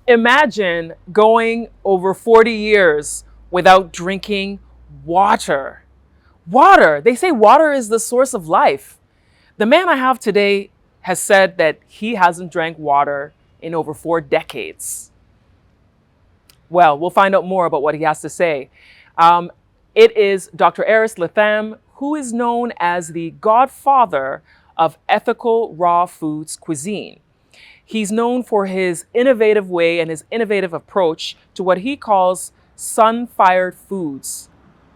Imagine going over 40 years without drinking water. Water! They say water is the source of life. The man I have today has said that he hasn't drank water in over 4 decades. Well, we'll find out more about what he has to say. Um, it is Dr. Aris Latham, who is known as the godfather of ethical raw foods cuisine. He's known for his innovative way and his innovative approach to what he calls sun-fired foods,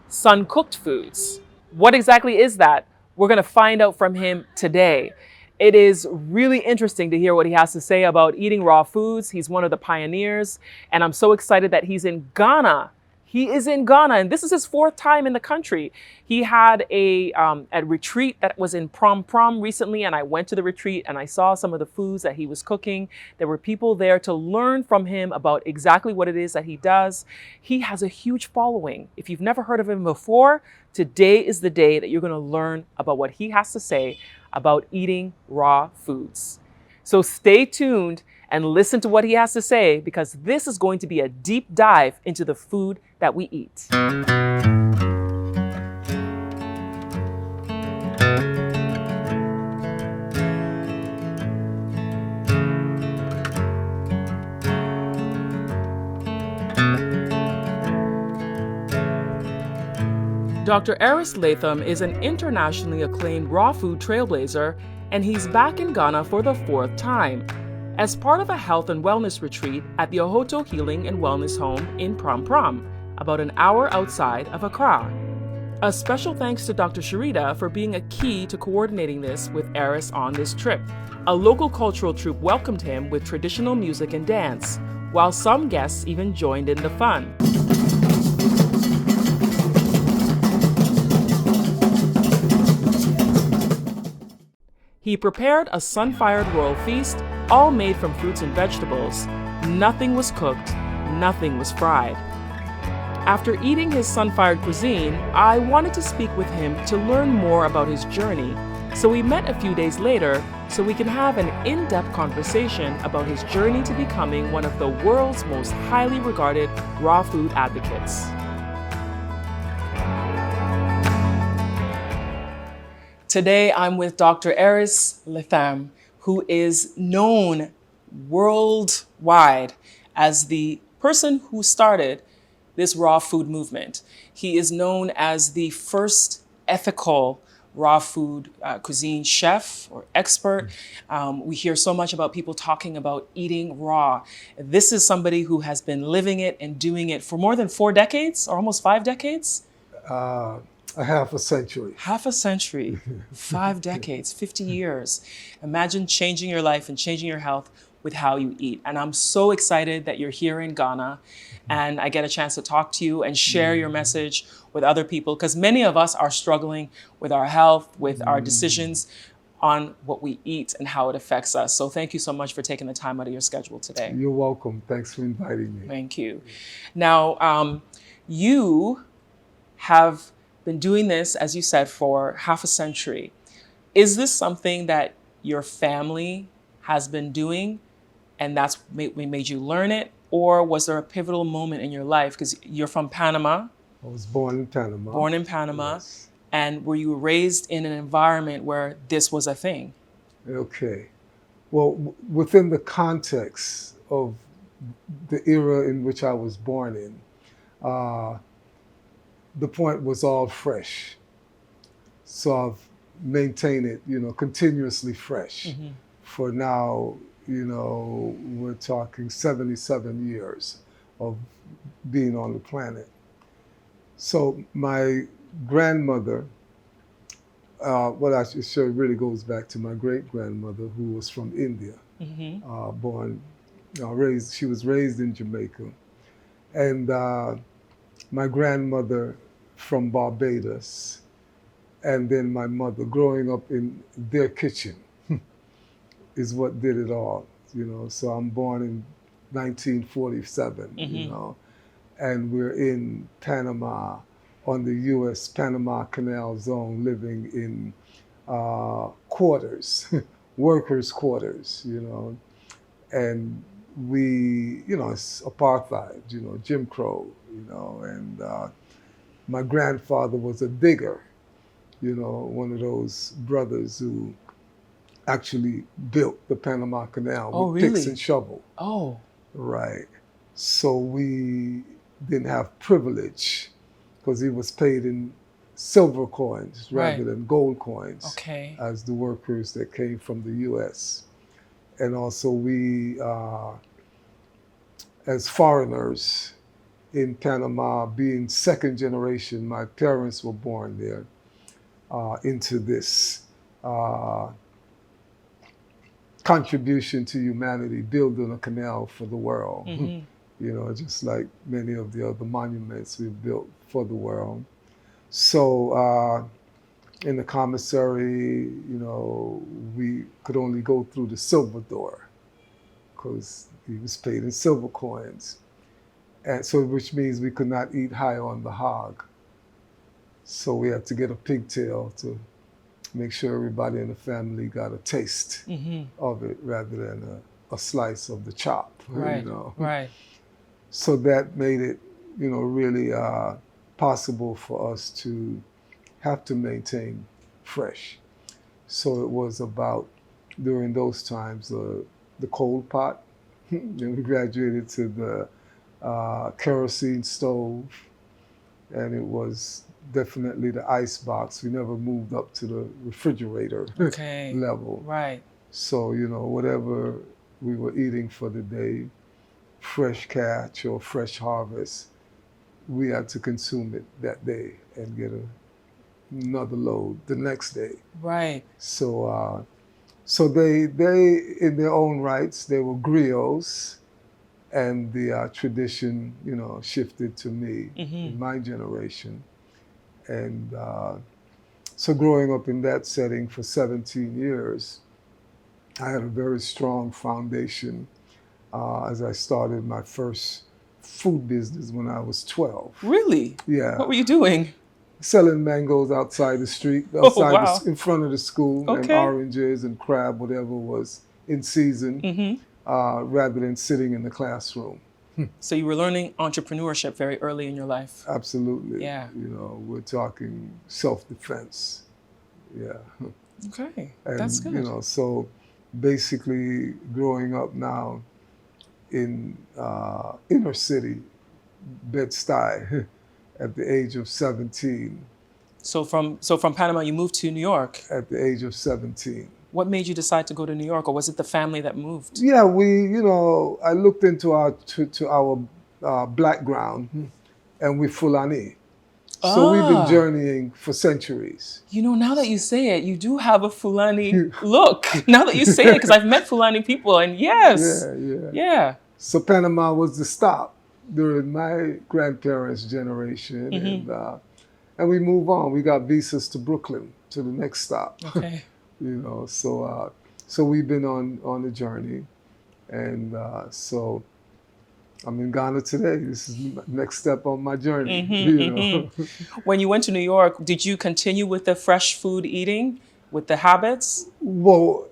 sun-cooked foods. What exactly is that? We're going to find out from him today. It is really interesting to hear what he has to say about eating raw foods. He's one of the pioneers, and I'm so excited that he's in Ghana. He is in Ghana, and this is his 4th time in the country. He had a retreat that was in Prom recently, and I went to the retreat and I saw some of the foods that he was cooking. There were people there to learn from him about exactly what it is that he does. He has a huge following. If you've never heard of him before, today is the day that you're going to learn about what he has to say about eating raw foods. So stay tuned and listen to what he has to say, because this is going to be a deep dive into the food that we eat. Dr. Aris Latham is an internationally acclaimed raw food trailblazer, and he's back in Ghana for the 4th time as part of a health and wellness retreat at the Ohoto Healing and Wellness Home in Prom, about an hour outside of Accra. A special thanks to Dr. Sharita for being a key to coordinating this with Aris on this trip. A local cultural troupe welcomed him with traditional music and dance, while some guests even joined in the fun. He prepared a sun-fired royal feast, all made from fruits and vegetables. Nothing was cooked, nothing was fried. After eating his sun-fired cuisine, I wanted to speak with him to learn more about his journey. So we met a few days later so we can have an in-depth conversation about his journey to becoming one of the world's most highly regarded raw food advocates. Today, I'm with Dr. Aris Latham, who is known worldwide as the person who started this raw food movement. He is known as the first ethical raw food cuisine chef or expert. We hear so much about people talking about eating raw. This is somebody who has been living it and doing it for more than 4 decades or almost 5 decades. A half a century. Half a century, 5 decades, 50 years. Imagine changing your life and changing your health with how you eat. And I'm so excited that you're here in Ghana and I get a chance to talk to you and share your message with other people, because many of us are struggling with our health, with our decisions on what we eat and how it affects us. So thank you so much for taking the time out of your schedule today. You're welcome. Thanks for inviting me. Thank you. Now, you have been doing this, as you said, for half a century. Is this something that your family has been doing and that's made you learn it? Or was there a pivotal moment in your life? Because you're from Panama. I was born in Panama. Born in Panama. Yes. And were you raised in an environment where this was a thing? Okay. Well, within the context of the era in which I was born in, the point was all fresh. So I've maintained it, continuously fresh for now, we're talking 77 years of being on the planet. So my grandmother, well, I should say it really goes back to my great-grandmother, who was from India, she was raised in Jamaica. And my grandmother from Barbados, and then my mother growing up in their kitchen is what did it all, So I'm born in 1947, and we're in Panama on the U.S. Panama Canal Zone, living in quarters, workers' quarters, and it's apartheid, Jim Crow, and my grandfather was a digger, one of those brothers who actually built the Panama Canal Oh, with picks really? and shovel. Oh, Right. So we didn't have privilege because he was paid in silver coins rather Right. than gold coins okay. as the workers that came from the U.S. And also we, as foreigners in Panama, being second generation, my parents were born there, into this contribution to humanity, building a canal for the world. Just like many of the other monuments we've built for the world. So in the commissary, we could only go through the silver door because he was paid in silver coins. And so, which means we could not eat high on the hog. So we had to get a pigtail to make sure everybody in the family got a taste of it rather than a slice of the chop. Right. Right. So that made it, really possible for us to have to maintain fresh. So it was about, during those times, the coal pot. Then we graduated to the kerosene stove, and it was definitely the ice box. We never moved up to the refrigerator level. Right. So, whatever we were eating for the day, fresh catch or fresh harvest, we had to consume it that day and get another load the next day. Right. So they in their own rights, they were griots, and the tradition, shifted to me in my generation. And so growing up in that setting for 17 years, I had a very strong foundation as I started my first food business when I was 12. Really? Yeah. What were you doing? Selling mangoes outside the street, in front of the school, and oranges and crab, whatever was in season, rather than sitting in the classroom. So you were learning entrepreneurship very early in your life. Absolutely. Yeah. We're talking self-defense. Yeah. Okay, And, that's good. So basically growing up now in inner city, Bed-Stuy, at the age of 17. So from Panama, you moved to New York. At the age of 17. What made you decide to go to New York, or was it the family that moved? Yeah, I looked into our background, and we're Fulani. So we've been journeying for centuries. Now that you say it, you do have a Fulani look. Now that you say it, because I've met Fulani people, and yes. Yeah. So Panama was the stop during my grandparents' generation, and we move on. We got visas to Brooklyn, to the next stop. Okay. So we've been on the journey, and so I'm in Ghana today. This is the next step on my journey. When you went to New York, did you continue with the fresh food eating, with the habits? Well,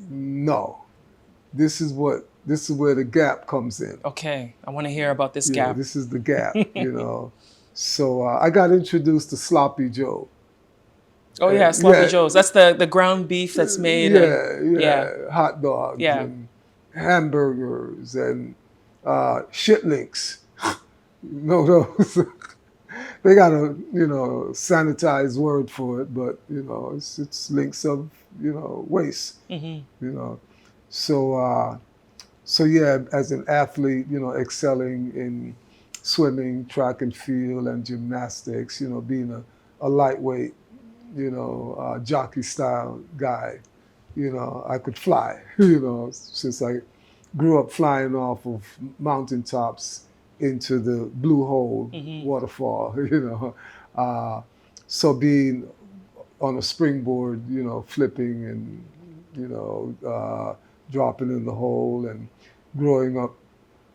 no. This is where the gap comes in. Okay, I want to hear about this gap. This is the gap, So I got introduced to Sloppy Joe. Oh yeah, Sloppy Joe's. That's the ground beef that's made. Hot dogs and hamburgers and shitlinks. Those. They got a sanitized word for it, but it's links of waste. So yeah, as an athlete, excelling in swimming, track and field, and gymnastics, being a lightweight, jockey style guy, I could fly, since I grew up flying off of mountaintops into the Blue Hole waterfall, so being on a springboard, flipping and, dropping in the hole, and growing up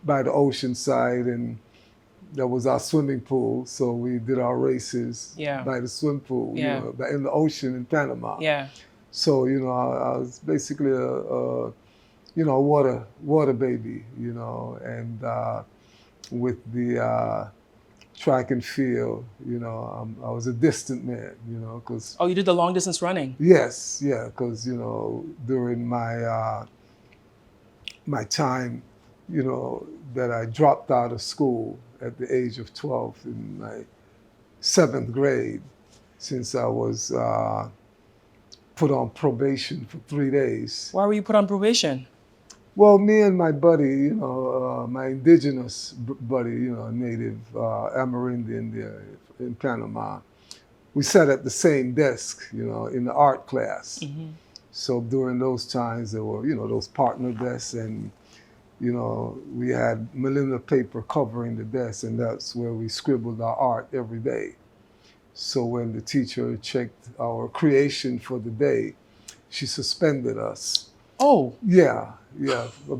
by the ocean side, and that was our swimming pool. So we did our races by the swim pool, in the ocean in Panama. Yeah. So, I was basically a water baby, and with the track and field, I was a distant man, because Oh, you did the long distance running. yes, yeah, because during my time, that I dropped out of school at the age of 12 in my seventh grade, since I was put on probation for 3 days. Why were you put on probation? Well, me and my buddy, my indigenous buddy, native Amerindian there in Panama, we sat at the same desk, in the art class. So during those times, there were, those partner desks, and, we had manila paper covering the desk, and that's where we scribbled our art every day. So when the teacher checked our creation for the day, she suspended us. Oh. Yeah,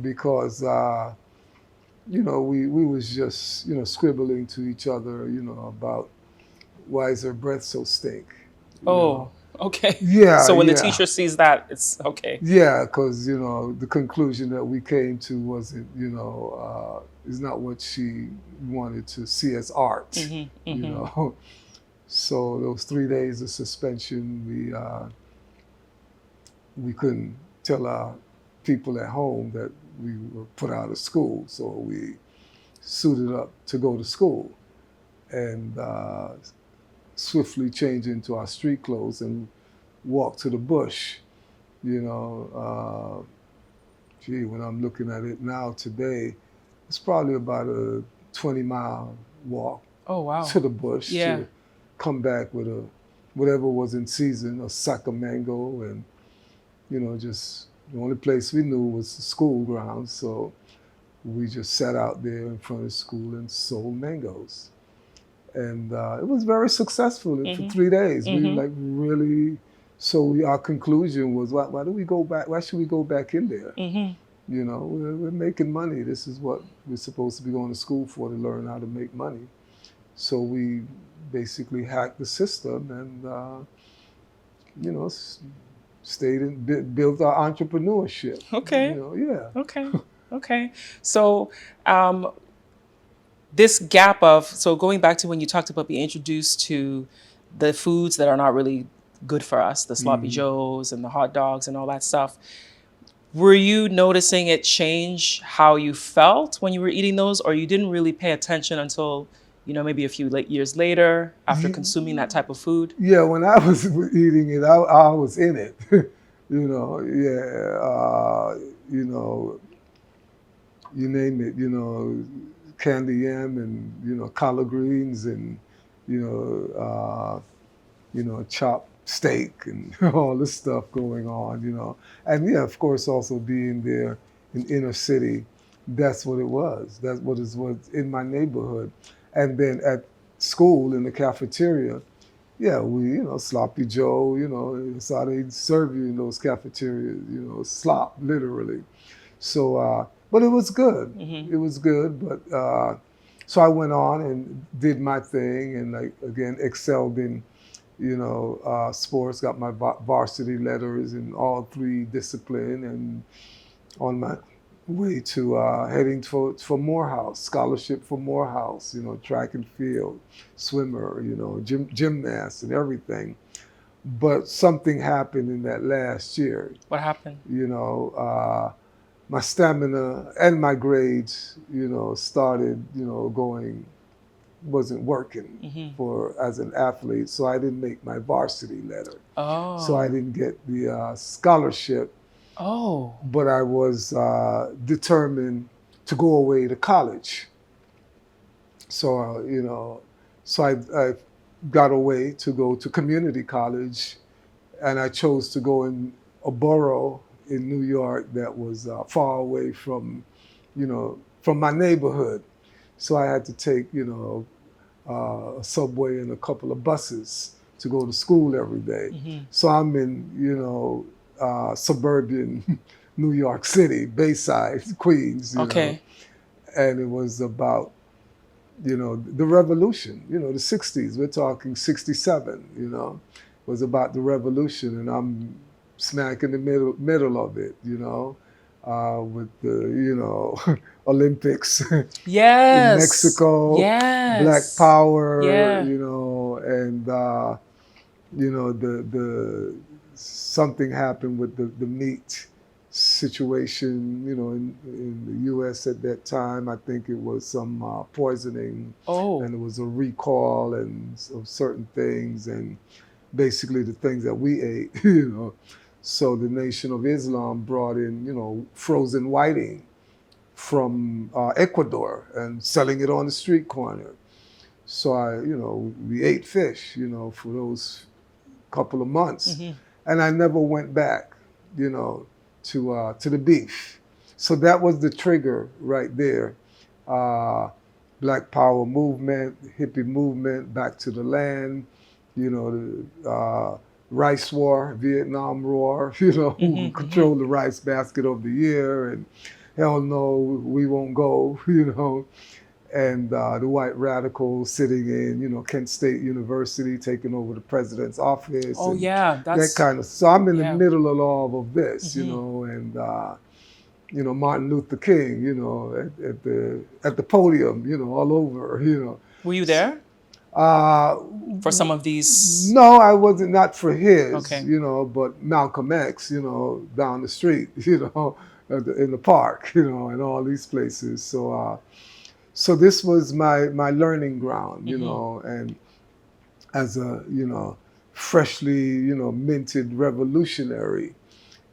because we was just scribbling to each other, about why is her breath so stink. Oh, okay. Yeah. So when yeah. the teacher sees that, it's okay. Yeah, because the conclusion that we came to wasn't, is not what she wanted to see as art. So those 3 days of suspension, we couldn't tell our people at home that we were put out of school. So we suited up to go to school, and swiftly changed into our street clothes and walked to the bush. When I'm looking at it now today, it's probably about a 20-mile walk. Oh, wow. To the bush. Yeah. To come back with whatever was in season, a sack of mango, and just the only place we knew was the school grounds. So we just sat out there in front of school and sold mangoes, and it was very successful for 3 days. We really. So our conclusion was, why do we go back? Why should we go back in there? We're making money. This is what we're supposed to be going to school for, to learn how to make money. So we basically hacked the system and, stayed and built our entrepreneurship. Okay. Yeah. Okay. So this gap of, so going back to when you talked about being introduced to the foods that are not really good for us, the sloppy joes and the hot dogs and all that stuff, were you noticing it change how you felt when you were eating those, or you didn't really pay attention until maybe a few years later after consuming that type of food? Yeah, when I was eating it, I was in it. You name it, candy yam and, collard greens and, chopped steak and all this stuff going on, And yeah, of course, also being there in inner city, that's what it was. That's what was in my neighborhood. And then at school in the cafeteria, yeah, we, sloppy Joe, it's how they serve you in those cafeterias, slop, literally. So, but it was good. It was good. But so I went on and did my thing, and again excelled in, sports. Got my varsity letters in all 3 disciplines, and on my way to heading for Morehouse, scholarship for Morehouse, track and field, swimmer, gymnast and everything. But something happened in that last year. What happened? My stamina and my grades, started, wasn't working as an athlete. So I didn't make my varsity letter. Oh. So I didn't get the scholarship. Oh. But I was determined to go away to college. So, I got away to go to community college, and I chose to go in a borough in New York that was far away from my neighborhood. So I had to take, a subway and a couple of buses to go to school every day. So I'm in, suburban New York City, Bayside, Queens. Okay. And it was about, the revolution, the 60s. We're talking 67, was about the revolution, and I'm smack in the middle of it, with the, Olympics in Yes. Mexico, Black Yes. Power, Yeah. and the something happened with the meat situation, in the U.S. at that time. I think it was some poisoning, Oh. and it was a recall and of certain things, and basically the things that we ate, So the Nation of Islam brought in, frozen whiting from Ecuador and selling it on the street corner. So we ate fish, for those couple of months, and I never went back, to the beef. So that was the trigger right there. Uh, Black Power movement, hippie movement, back to the land, the rice war, Vietnam war, who controlled the rice basket of the year, and hell no, we won't go, and the white radicals sitting in, Kent State University, taking over the president's office, Oh and yeah. that That's kind of. So I'm in the yeah. middle of all of this, and Martin Luther King, at the podium, all over, Were you there Uh, for some of these? no, I wasn't, not for his, Okay. But Malcolm X, down the street, in the park, and all these places. So this was my learning ground, and as a, freshly, minted revolutionary,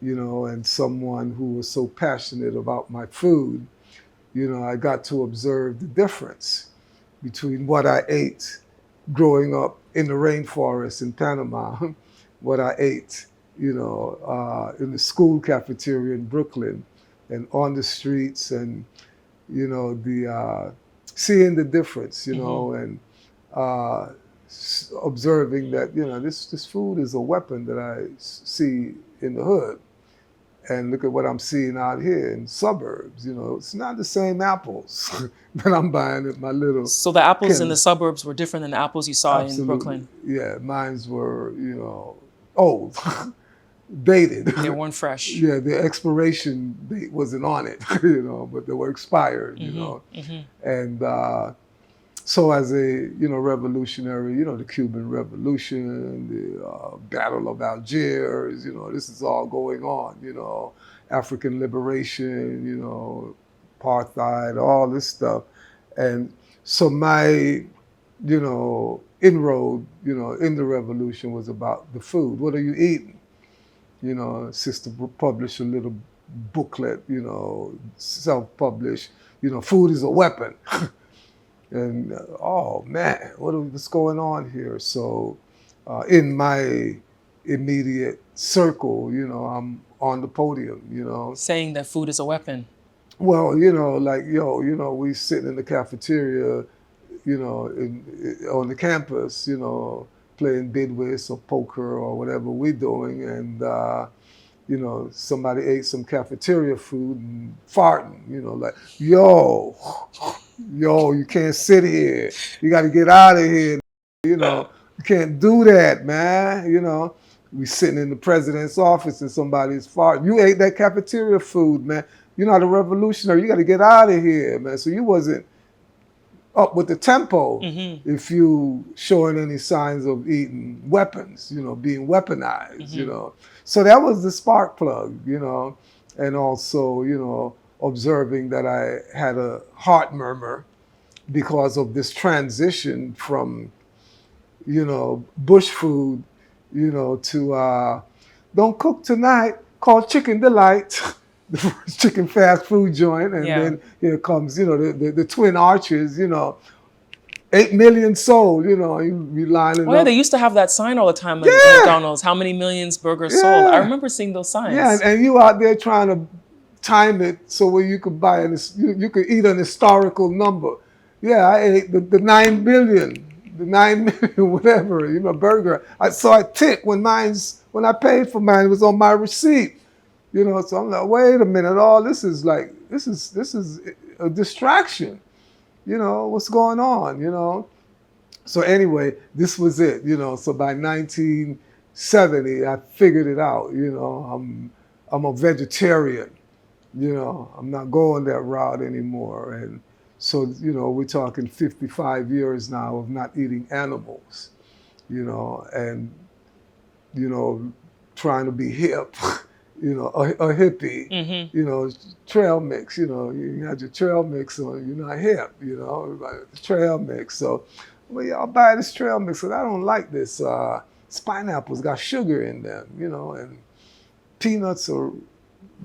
and someone who was so passionate about my food, I got to observe the difference between what I ate growing up in the rainforest in Panama, what I ate, in the school cafeteria in Brooklyn, and on the streets, and the seeing the difference, and observing that this food is a weapon that I see in the hood, and look at what I'm seeing out here in suburbs. It's not the same apples that I'm buying at my little. So the apples in the chemist. suburbs were different than the apples you saw in Absolutely. Brooklyn. Yeah, mines were, old, dated. They weren't fresh. Yeah, the expiration date wasn't on it, but they were expired, And so as a, revolutionary, the Cuban Revolution, the Battle of Algiers, this is all going on, African liberation, apartheid, all this stuff. And so my, inroad, in the revolution was about the food. What are you eating? Sister published a little booklet, self-published, food is a weapon. And oh man, what's going on here? So in my immediate circle, I'm on the podium, Saying that food is a weapon. Well, we sitting in the cafeteria, on the campus, playing bidwits or poker or whatever we're doing, and somebody ate some cafeteria food and farting, like, yo, you can't sit here. You got to get out of here. You can't do that, man. We sitting in the president's office and somebody's farting. You ate that cafeteria food, man. You're not a revolutionary. You got to get out of here, man. So you wasn't up with the tempo if you showing any signs of eating weapons, being weaponized, So that was the spark plug, and also, observing that I had a heart murmur because of this transition from, bush food, to don't cook tonight, called Chicken Delight, the first chicken fast food joint, and then here comes, the Twin Arches, 8 million sold, you be lining Oh yeah, up. they used to have that sign all the time at McDonald's. How many millions burgers sold? I remember seeing those signs. Yeah, and you out there trying to time it so where you could buy you could eat an historical number. Yeah, I ate the 9 billion, the 9 million, whatever, burger. So I ticked when I paid for mine, it was on my receipt. So I'm like, wait a minute, this is a distraction. What's going on, So anyway, this was it, So by 1970, I figured it out, I'm a vegetarian, You know, I'm not going that route anymore. And so, you know, we're talking 55 years now of not eating animals, you know, and, you know, trying to be hip, you know, a hippie, Mm-hmm. you know, trail mix, you know, you got your trail mix on, you're not hip, you know, like the trail mix. So, well, y'all buy this trail mix, but I don't like this. This pineapple's got sugar in them, you know, and peanuts are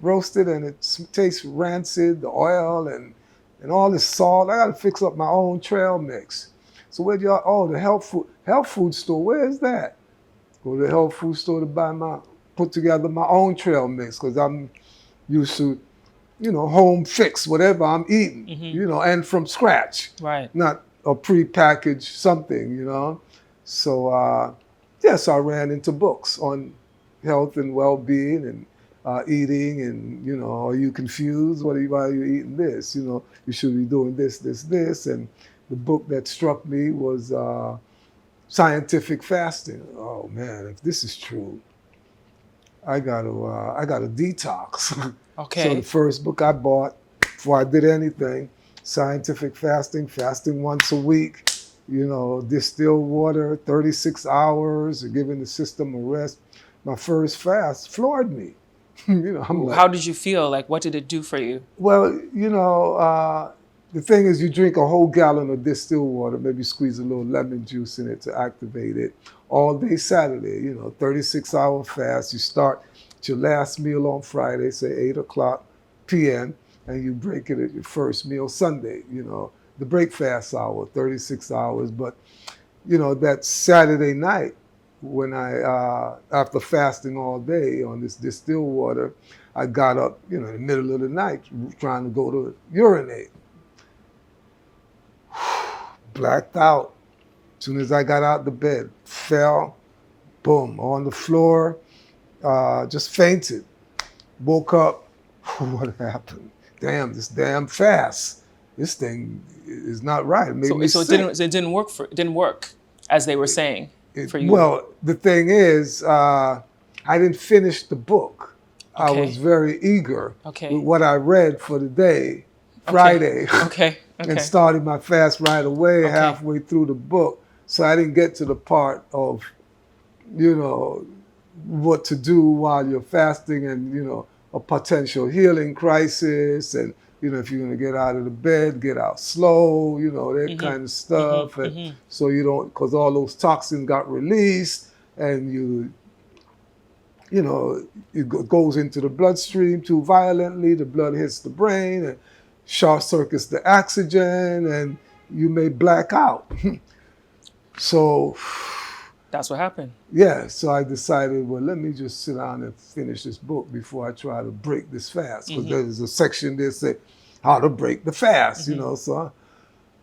roasted and it tastes rancid, the oil and all this salt. I got to fix up my own trail mix. So where y'all? Oh, the health food store. Where is that? Go to the health food store to put together my own trail mix because I'm used to, you know, home fix whatever I'm eating, Mm-hmm. you know, and from scratch, Right. not a prepackaged something, you know. So yes, I ran into books on health and well-being and eating, and you know, are you confused? Why are you eating this? You know, you should be doing this, this, this. And the book that struck me was Scientific Fasting. Oh man, if this is true, I gotta detox. So the Okay. first book I bought before I did anything, Scientific Fasting, fasting once a week, you know, distilled water, 36 hours, giving the system a rest. My first fast floored me. You know, I'm like, How did you feel? Like, what did it do for you? well, you know, the thing is, you drink a whole gallon of distilled water, maybe squeeze a little lemon juice in it to activate it all day Saturday, you know, 36-hour fast. You start at your last meal on Friday, say 8 o'clock p.m., and you break it at your first meal Sunday, you know, the break fast hour, 36 hours. But, you know, that Saturday night, when after fasting all day on this distilled water, I got up, you know, in the middle of the night trying to go to urinate. Blacked out. As soon as I got out the bed, fell, boom, on the floor, just fainted. Woke up, what happened? Damn, this damn fast. This thing is not right. It made me So sick. it didn't work as they were saying for you. Well, the thing is, I didn't finish the book. I was Okay. very eager with Okay. what I read for the day, Okay. Friday, Okay. and Okay. started my fast right away, Okay. halfway through the book. So I didn't get to the part of, you know, what to do while you're fasting and, you know, a potential healing crisis and, you know, if you're going to get out of the bed, get out slow, you know, that Mm-hmm. kind of stuff. Mm-hmm. And Mm-hmm. so you don't, because all those toxins got released and you know, goes into the bloodstream too violently, the blood hits the brain and short circuits the oxygen and you may black out. So That's what happened. yeah, so I decided, well, let me just sit down and finish this book before I try to break this fast. Because there's a section there that said how to break the fast, you know. So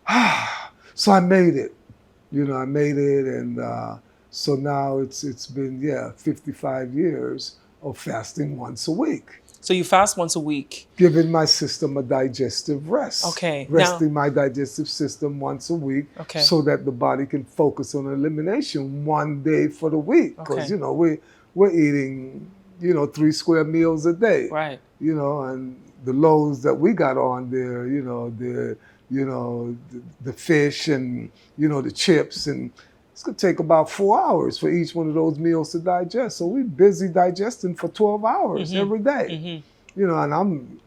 I made it, you know, I made it. And so now it's been, 55 years of fasting once a week, So you fast once a week. giving my system a digestive rest. Okay. Resting my digestive system once a week Okay. so that the body can focus on elimination one day for the week. Because, Okay. you know, we're eating, you know, 3 square meals a day. Right. You know, and the loads that we got on there, you know, the fish and, you know, the chips, and it's gonna take about 4 hours for each one of those meals to digest. So we're busy digesting for 12 hours every day. Mm-hmm. You know, and I'm,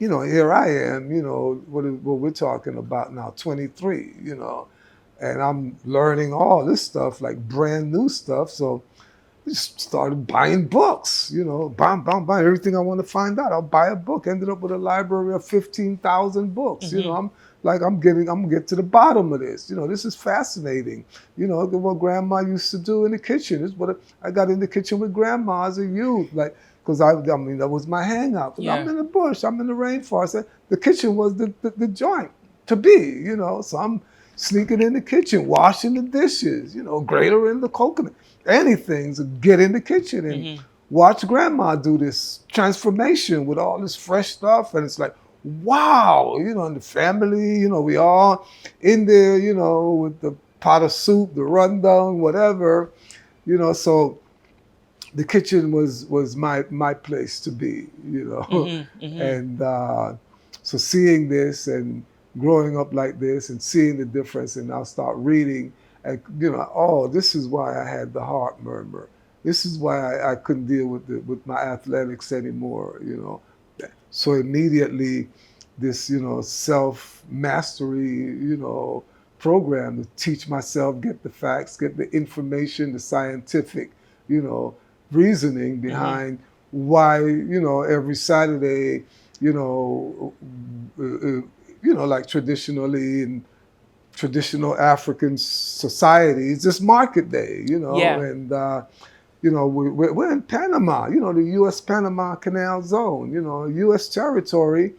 you know, here I am, you know, what we're talking about now, 23, you know, and I'm learning all this stuff, like brand new stuff. So I just started buying books, you know, buying everything I want to find out. I'll buy a book. Ended up with a library of 15,000 books. You know, I'm gonna get to the bottom of this. You know, this is fascinating. You know, what grandma used to do in the kitchen. This is what I got in the kitchen with grandma as a youth, like, because I mean, that was my hangout. Yeah. I'm in the bush, I'm in the rainforest. The kitchen was the joint to be, you know. So I'm sneaking in the kitchen, washing the dishes, you know, grater in the coconut, anything to get in the kitchen and watch grandma do this transformation with all this fresh stuff. And it's like, wow, you know, and the family, you know, we all in there, you know, with the pot of soup, the rundown, whatever, you know. So the kitchen was my place to be, you know. And so seeing this and growing up like this and seeing the difference, and I'll start reading, and you know, oh, this is why I had the heart murmur. This is why I couldn't deal with my athletics anymore, you know. So immediately, this, you know, self mastery, you know, program to teach myself, get the facts, get the information, the scientific, you know, reasoning behind why, you know, every Saturday, you know, like traditionally in traditional African societies, it's market day, you know, Yeah. and you know, we're in Panama, you know, the U.S. Panama Canal Zone, you know, U.S. territory,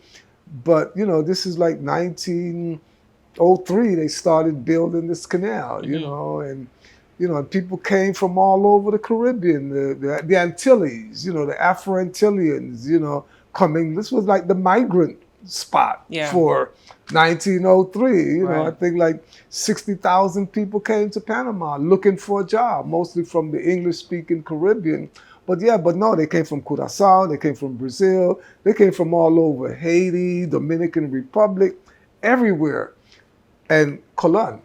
but you know, this is like 1903 they started building this canal, you know, and you know, people came from all over the Caribbean, the Antilles, you know, the Afro-Antillians, you know, coming. This was like the migrant spot for 1903. You know, I think like 60,000 people came to Panama looking for a job, mostly from the English-speaking Caribbean. But yeah, but no, they came from Curacao, they came from Brazil, they came from all over, Haiti, Dominican Republic, everywhere. And Colón,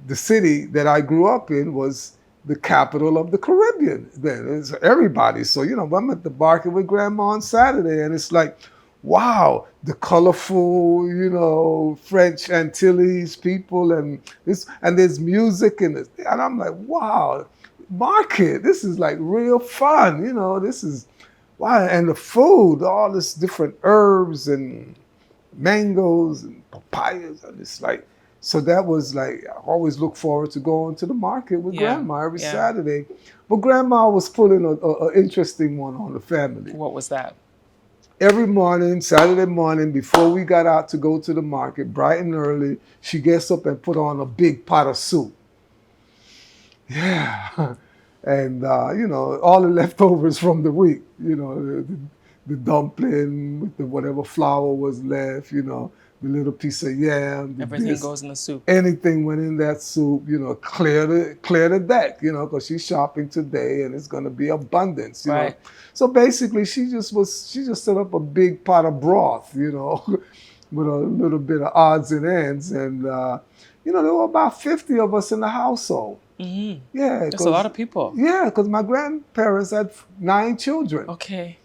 the city that I grew up in, was the capital of the Caribbean then. It's everybody. So, you know, I'm at the market with Grandma on Saturday, and it's like, wow, the colorful, you know, French Antilles people, and there's music, and I'm like, wow, market, this is like real fun, you know, this is, wow, and the food, all this different herbs and mangoes and papayas, and it's like, so that was like, I always look forward to going to the market with Grandma every Saturday. But Grandma was pulling an interesting one on the family. What was that? Every morning, Saturday morning, before we got out to go to the market, bright and early, she gets up and put on a big pot of soup. Yeah. And, you know, all the leftovers from the week, you know, the dumpling with the whatever flour was left, you know, the little piece of yam. Everything goes in the soup. Anything went in that soup, you know, clear the deck, you know, because she's shopping today and it's going to be abundance, you know. So basically, she just set up a big pot of broth, you know, with a little bit of odds and ends. And, you know, there were about 50 of us in the household. Yeah. That's a lot of people. Yeah, because my grandparents had 9 children. Okay.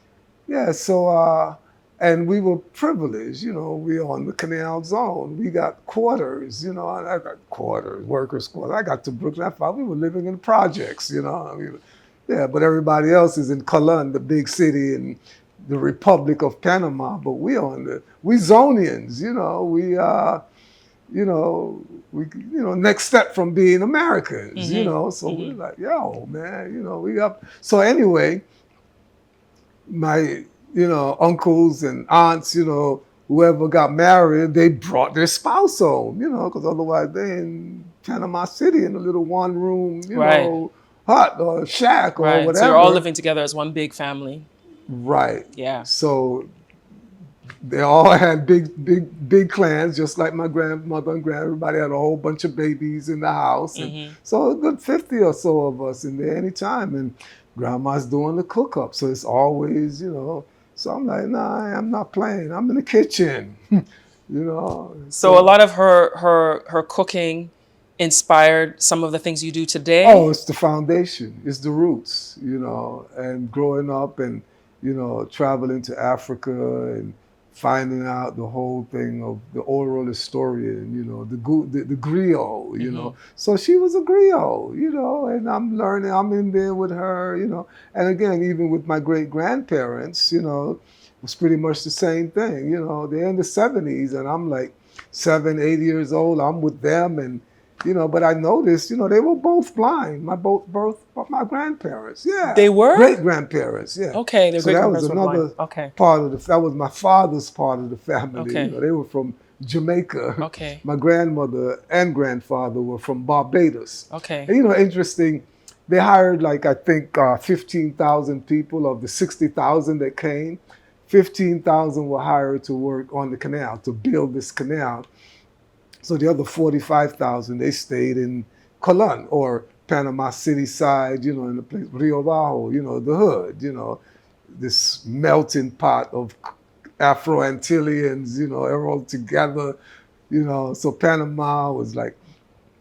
Yeah, so, and we were privileged, you know, we on the Canal Zone. We got quarters, you know, I got quarters, workers' quarters. I got to Brooklyn, I thought we were living in projects, you know. I mean, yeah, but everybody else is in Colón, the big city in the Republic of Panama. But we Zonians, you know, next step from being Americans, you know. So we're like, yo, man, you know, we up. So anyway, my, you know, uncles and aunts, you know, whoever got married, they brought their spouse home, you know, because otherwise they in Panama City in a little one room, you know, hut or shack or whatever. So you're all living together as one big family. Right. Yeah. So they all had big clans, just like my grandmother and everybody had a whole bunch of babies in the house. And so a good 50 or so of us in there anytime. And Grandma's doing the cook up. So it's always, you know, so I'm like, nah, I'm not playing. I'm in the kitchen, you know. So a lot of her cooking inspired some of the things you do today? Oh, it's the foundation. It's the roots, you know. And growing up and, you know, traveling to Africa and finding out the whole thing of the oral historian, you know, the griot, you know. So she was a griot, you know, and I'm learning, I'm in there with her, you know. And again, even with my great-grandparents, you know, it was pretty much the same thing, you know. They're in the 70s and I'm like 7, 8 years old. I'm with them and, you know, but I noticed, you know, they were both blind. Both my grandparents, yeah. They were? Great-grandparents, yeah. Okay, their great-grandparents were blind. So that was another part of that was my father's part of the family. Okay. You know, they were from Jamaica. Okay. My grandmother and grandfather were from Barbados. Okay. And, you know, interesting, they hired like, I think, 15,000 people of the 60,000 that came. 15,000 were hired to work on the canal, to build this canal. So the other 45,000, they stayed in Colón or Panama City side, you know, in the place, Rio Bajo, you know, the hood, you know, this melting pot of Afro-Antillians, you know, they're all together, you know. So Panama was like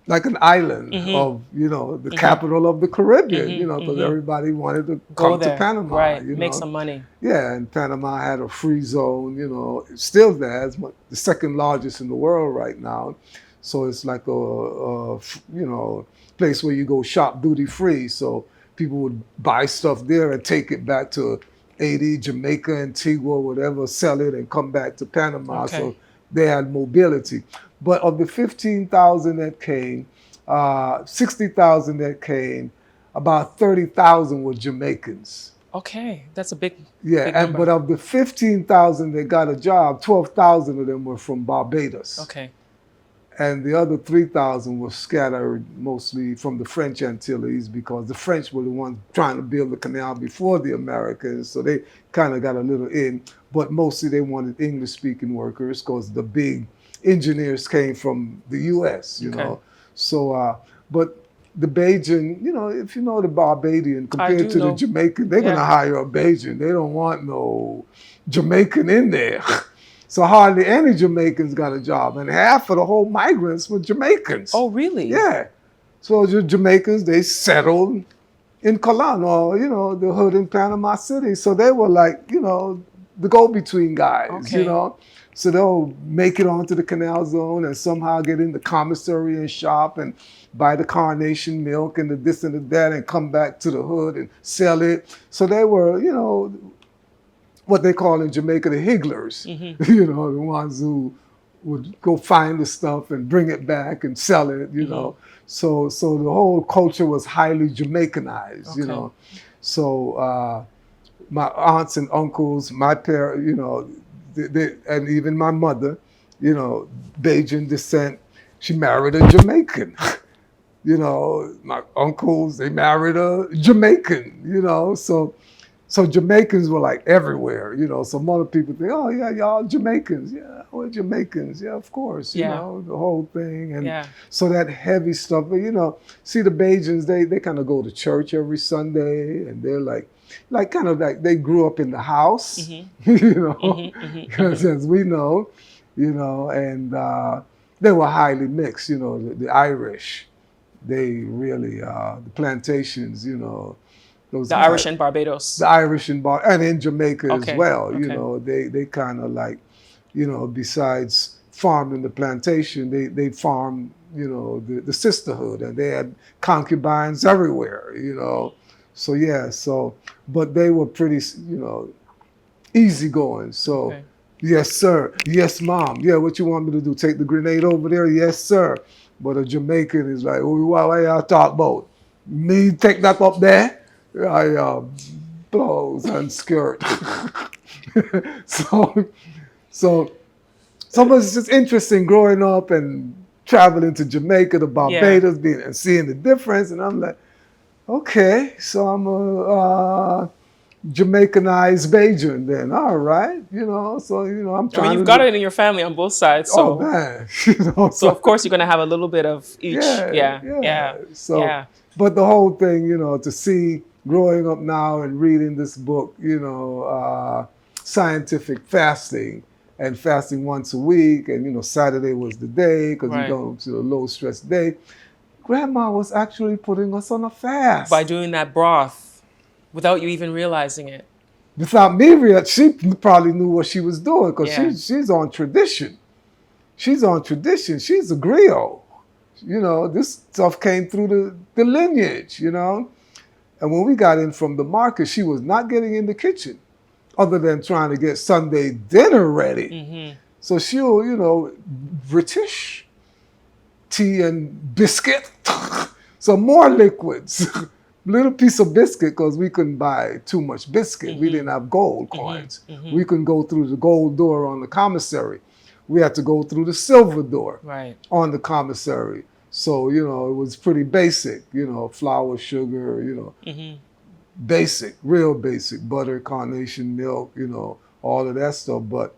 an island of, you know, the capital of the Caribbean, you know, because everybody wanted to Go come to there. Panama, Right. you know. Make some money. Yeah, and Panama had a free zone, you know, it's still there. It's the second largest in the world right now. So it's like you know, place where you go shop duty free. So people would buy stuff there and take it back to Haiti, Jamaica, Antigua, whatever, sell it and come back to Panama. Okay. So they had mobility. But of the 15,000 that came, 60,000 that came, about 30,000 were Jamaicans. Okay, that's a big Yeah, number. but of the 15,000 that got a job, 12,000 of them were from Barbados. Okay. And the other 3,000 were scattered mostly from the French Antilles, because the French were the ones trying to build the canal before the Americans, so they kind of got a little in. But mostly they wanted English-speaking workers, because the big engineers came from the U.S., you know. So, but the Bajan, you know, if you know the Barbadian compared to the Jamaican, they're going to hire a Bajan. They don't want no Jamaican in there. So hardly any Jamaicans got a job, and half of the whole migrants were Jamaicans. Oh, really? Yeah. So the Jamaicans, they settled in Colon, or, you know, the hood in Panama City. So they were like, you know, the go-between guys, you know. So they'll make it onto the canal zone and somehow get in the commissary and shop and buy the carnation milk and the this and the that and come back to the hood and sell it. So they were, you know, what they call in Jamaica the higglers, you know, the ones who would go find the stuff and bring it back and sell it, you know. So the whole culture was highly Jamaicanized, you know. So my aunts and uncles, my parents, you know, and even my mother, you know, Bajan descent, she married a Jamaican. You know, my uncles, they married a Jamaican, you know. So Jamaicans were like everywhere, you know. So other people think, oh yeah, y'all Jamaicans. Yeah, we're Jamaicans. Yeah, of course, you know, the whole thing. And so that heavy stuff, but you know, see the Bajans, they kind of go to church every Sunday, and they're like kind of like they grew up in the house, you know, as we know, you know, and they were highly mixed, you know, the Irish, they really, the plantations, you know, the Irish in Barbados. The Irish and in Jamaica as well, you know, they kind of like, you know, besides farming the plantation, they farmed, you know, the sisterhood, and they had concubines everywhere, you know. So yeah, but they were pretty, you know, easygoing. So yes, sir. Yes, mom. Yeah, what you want me to do? Take the grenade over there? Yes, sir. But a Jamaican is like, oh, what y'all talk about? Me take that up there? I blows and skirt. so it's just interesting growing up and traveling to Jamaica, to Barbados, and seeing the difference. And I'm like, okay, so I'm a Jamaicanized Bajan then. All right, you know. So you know, I'm trying. I mean, you've got it in your family on both sides. So. Oh man, you know. So of course you're gonna have a little bit of each. Yeah. So, but the whole thing, you know, to see growing up now and reading this book, you know, scientific fasting and fasting once a week, and you know, Saturday was the day because you go to a low stress day. Grandma was actually putting us on a fast. By doing that broth without you even realizing it. Without me, she probably knew what she was doing because she's on tradition. She's on tradition. She's a griot. You know, this stuff came through the lineage, you know. And when we got in from the market, she was not getting in the kitchen other than trying to get Sunday dinner ready. So she'll, you know, British tea and biscuit, some more liquids, little piece of biscuit because we couldn't buy too much biscuit. We didn't have gold coins. We couldn't go through the gold door on the commissary. We had to go through the silver door on the commissary. So, you know, it was pretty basic, you know, flour, sugar, you know, basic, real basic, butter, carnation milk, you know, all of that stuff. But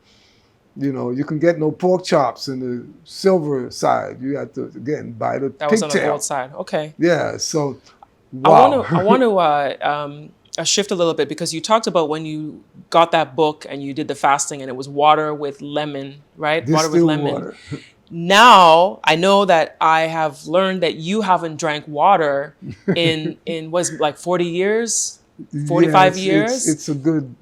You know, you can get no pork chops in the silver side. You have to, again, buy the That was on the pigtail. gold side. Okay. Yeah, so, I want wow. to I want to shift a little bit because you talked about when you got that book and you did the fasting and it was water with lemon, right? Water with Distilled lemon. water. Now I know that I have learned that you haven't drank water in was like 40 years, Yeah, 45 years. it's a good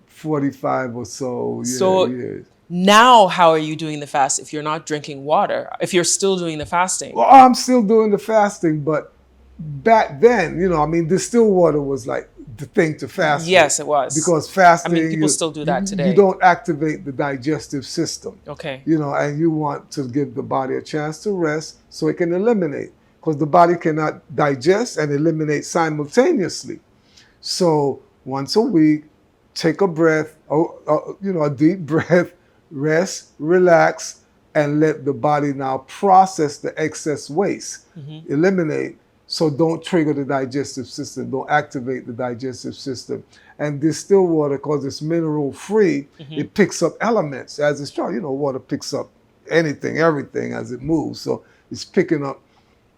45 or so, So years. now how are you doing the fast if you're not drinking water? If you're still doing the fasting? Well, I'm still doing the fasting, but back then, you know, I mean, distilled water was like the thing to fast Yes, it with, was. because I fasting, mean, people still do that you today. don't activate the digestive system, Okay. you know, and you want to give the body a chance to rest so it can eliminate, because the body cannot digest and eliminate simultaneously. So once a week, take a breath, you know, a deep breath, rest, relax, and let the body now process the excess waste, eliminate. So don't trigger the digestive system, don't activate the digestive system. And distilled water, because it's mineral free, it picks up elements as it's trying. You know, water picks up anything, everything as it moves. So it's picking up,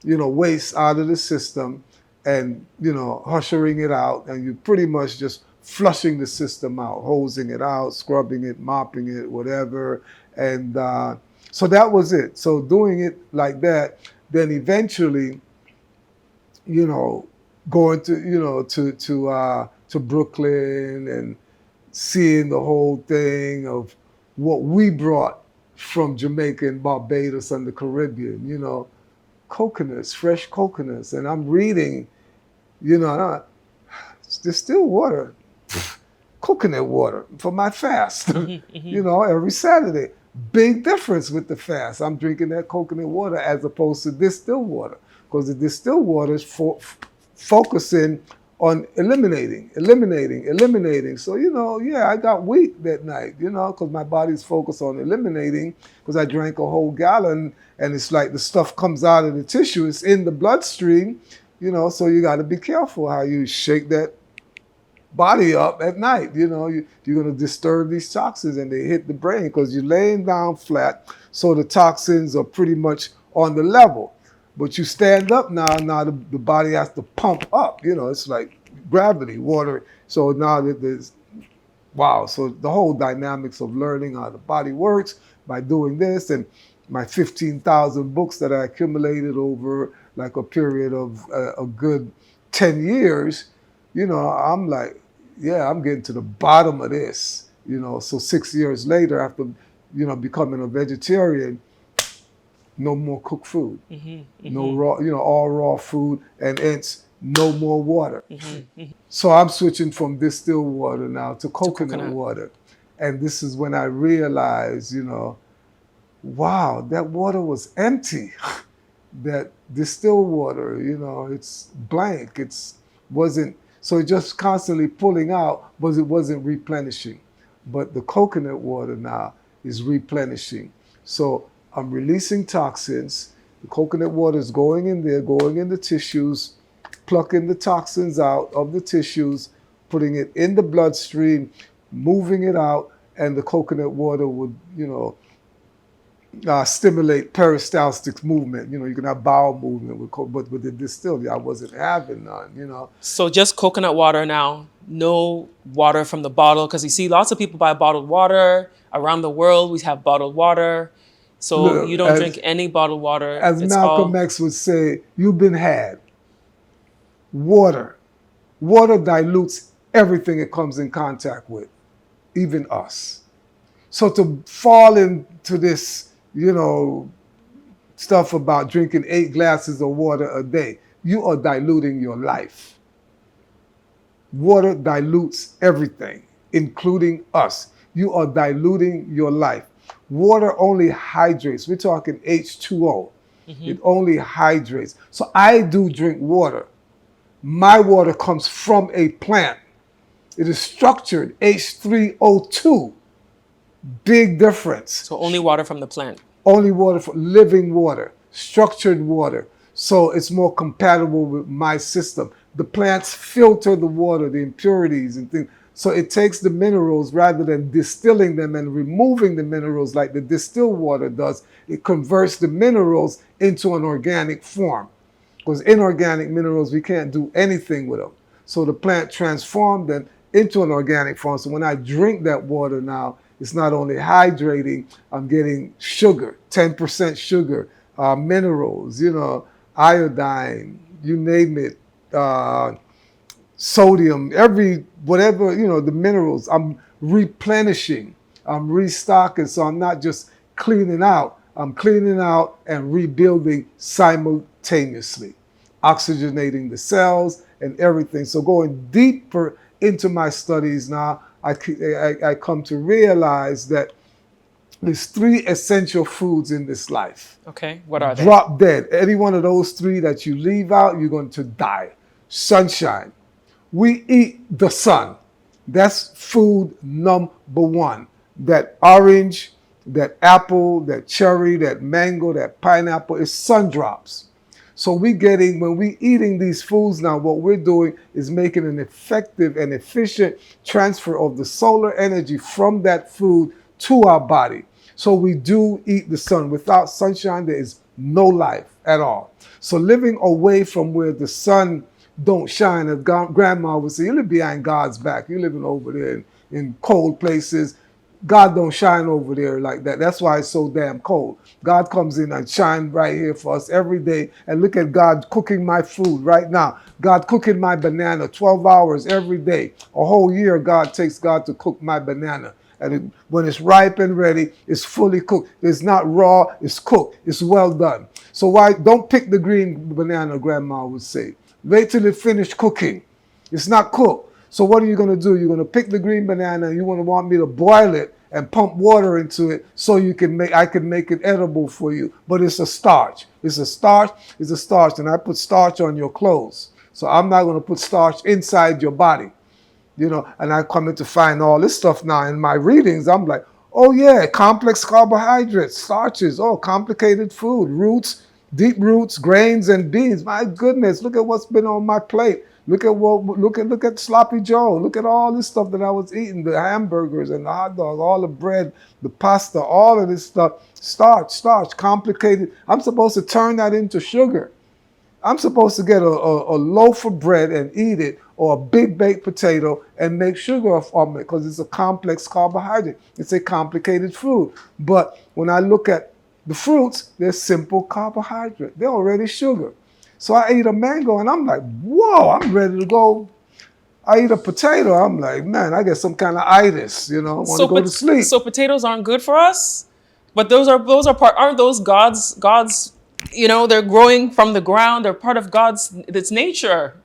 you know, waste out of the system and, you know, ushering it out. And you're pretty much just flushing the system out, hosing it out, scrubbing it, mopping it, whatever. And so that was it. So doing it like that, then eventually, you know, going to, you know, to Brooklyn and seeing the whole thing of what we brought from Jamaica and Barbados and the Caribbean, you know, coconuts, fresh coconuts. And I'm reading, you know, distilled water, coconut water for my fast, you know, every Saturday. Big difference with the fast. I'm drinking that coconut water as opposed to distilled water, because the distilled water is focusing on eliminating. So, you know, yeah, I got weak that night, you know, because my body's focused on eliminating, because I drank a whole gallon and it's like the stuff comes out of the tissue. It's in the bloodstream, you know, so you got to be careful how you shake that body up at night. You know, you're going to disturb these toxins and they hit the brain because you're laying down flat. So the toxins are pretty much on the level. But you stand up now the body has to pump up. You know, it's like gravity, water. So now that there's, wow. So the whole dynamics of learning how the body works by doing this, and my 15,000 books that I accumulated over like a period of a good 10 years, you know, I'm like, yeah, I'm getting to the bottom of this, you know. So 6 years later, after, you know, becoming a vegetarian, no more cooked food, no raw, you know, all raw food, and hence no more water. So I'm switching from distilled water now to coconut water. And this is when I realized, you know, wow, that water was empty. That distilled water, you know, it's blank. Wasn't, so it just constantly pulling out, but it wasn't replenishing. But the coconut water now is replenishing. So I'm releasing toxins. The coconut water is going in there, going in the tissues, plucking the toxins out of the tissues, putting it in the bloodstream, moving it out, and the coconut water would, you know, stimulate peristaltic movement. You know, you can have bowel movement but with the distilled, I wasn't having none, you know. So just coconut water now, no water from the bottle, because you see lots of people buy bottled water. Around the world, we have bottled water. So Look, you don't drink any bottled water. As It's Malcolm all... X would say, you've been had. Water. Water dilutes everything it comes in contact with, even us. So to fall into this, you know, stuff about drinking 8 glasses of water a day, you are diluting your life. Water dilutes everything, including us. You are diluting your life. Water only hydrates. We're talking H2O. It only hydrates. So I do drink water. My water comes from a plant. It is structured H3O2. Big difference. So only water from the plant. Only water, for living water, structured water. So it's more compatible with my system. The plants filter the water, the impurities and things. So it takes the minerals rather than distilling them and removing the minerals like the distilled water does. It converts the minerals into an organic form. Because inorganic minerals, we can't do anything with them. So the plant transformed them into an organic form. So when I drink that water now, it's not only hydrating, I'm getting sugar, 10% sugar, minerals, iodine, you name it, sodium, whatever, the minerals. I'm replenishing, I'm restocking. So I'm not just cleaning out, I'm cleaning out and rebuilding simultaneously, oxygenating the cells and everything. So going deeper into my studies now, I come to realize that there's 3 essential foods in this life. Okay, what are they? Drop dead. Any one of those 3 that you leave out, you're going to die. Sunshine. We eat the sun. That's food number 1. That orange, that apple, that cherry, that mango, that pineapple is sun drops. So when we eating these foods now, what we're doing is making an effective and efficient transfer of the solar energy from that food to our body. So we do eat the sun. Without sunshine, there is no life at all. So living away from where the sun don't shine, as grandma would say, you live behind God's back. You're living over there in cold places. God don't shine over there like that. That's why it's so damn cold. God comes in and shine right here for us every day. And look at God cooking my food right now. God cooking my banana 12 hours every day. A whole year takes God to cook my banana. And when it's ripe and ready, it's fully cooked. It's not raw, it's cooked. It's well done. So don't pick the green banana, grandma would say. Wait till it finished cooking. It's not cooked. So what are you going to do? You're going to pick the green banana and you want me to boil it and pump water into it so I can make it edible for you. But it's a starch. It's a starch. And I put starch on your clothes. So I'm not going to put starch inside your body. And I come in to find all this stuff now in my readings. I'm like, oh yeah, complex carbohydrates, starches, complicated food, roots, deep roots, grains, and beans. My goodness, look at what's been on my plate. Look at Sloppy Joe. Look at all this stuff that I was eating, the hamburgers and the hot dogs, all the bread, the pasta, all of this stuff. Starch, complicated. I'm supposed to turn that into sugar. I'm supposed to get a loaf of bread and eat it, or a big baked potato and make sugar from it, because it's a complex carbohydrate. It's a complicated food. But when I look at the fruits, they're simple carbohydrate. They're already sugar. So I eat a mango and I'm like, whoa, I'm ready to go. I eat a potato, I'm like, man, I get some kind of itis, I want to go to sleep. So potatoes aren't good for us? But aren't those God's, they're growing from the ground, they're part of its nature.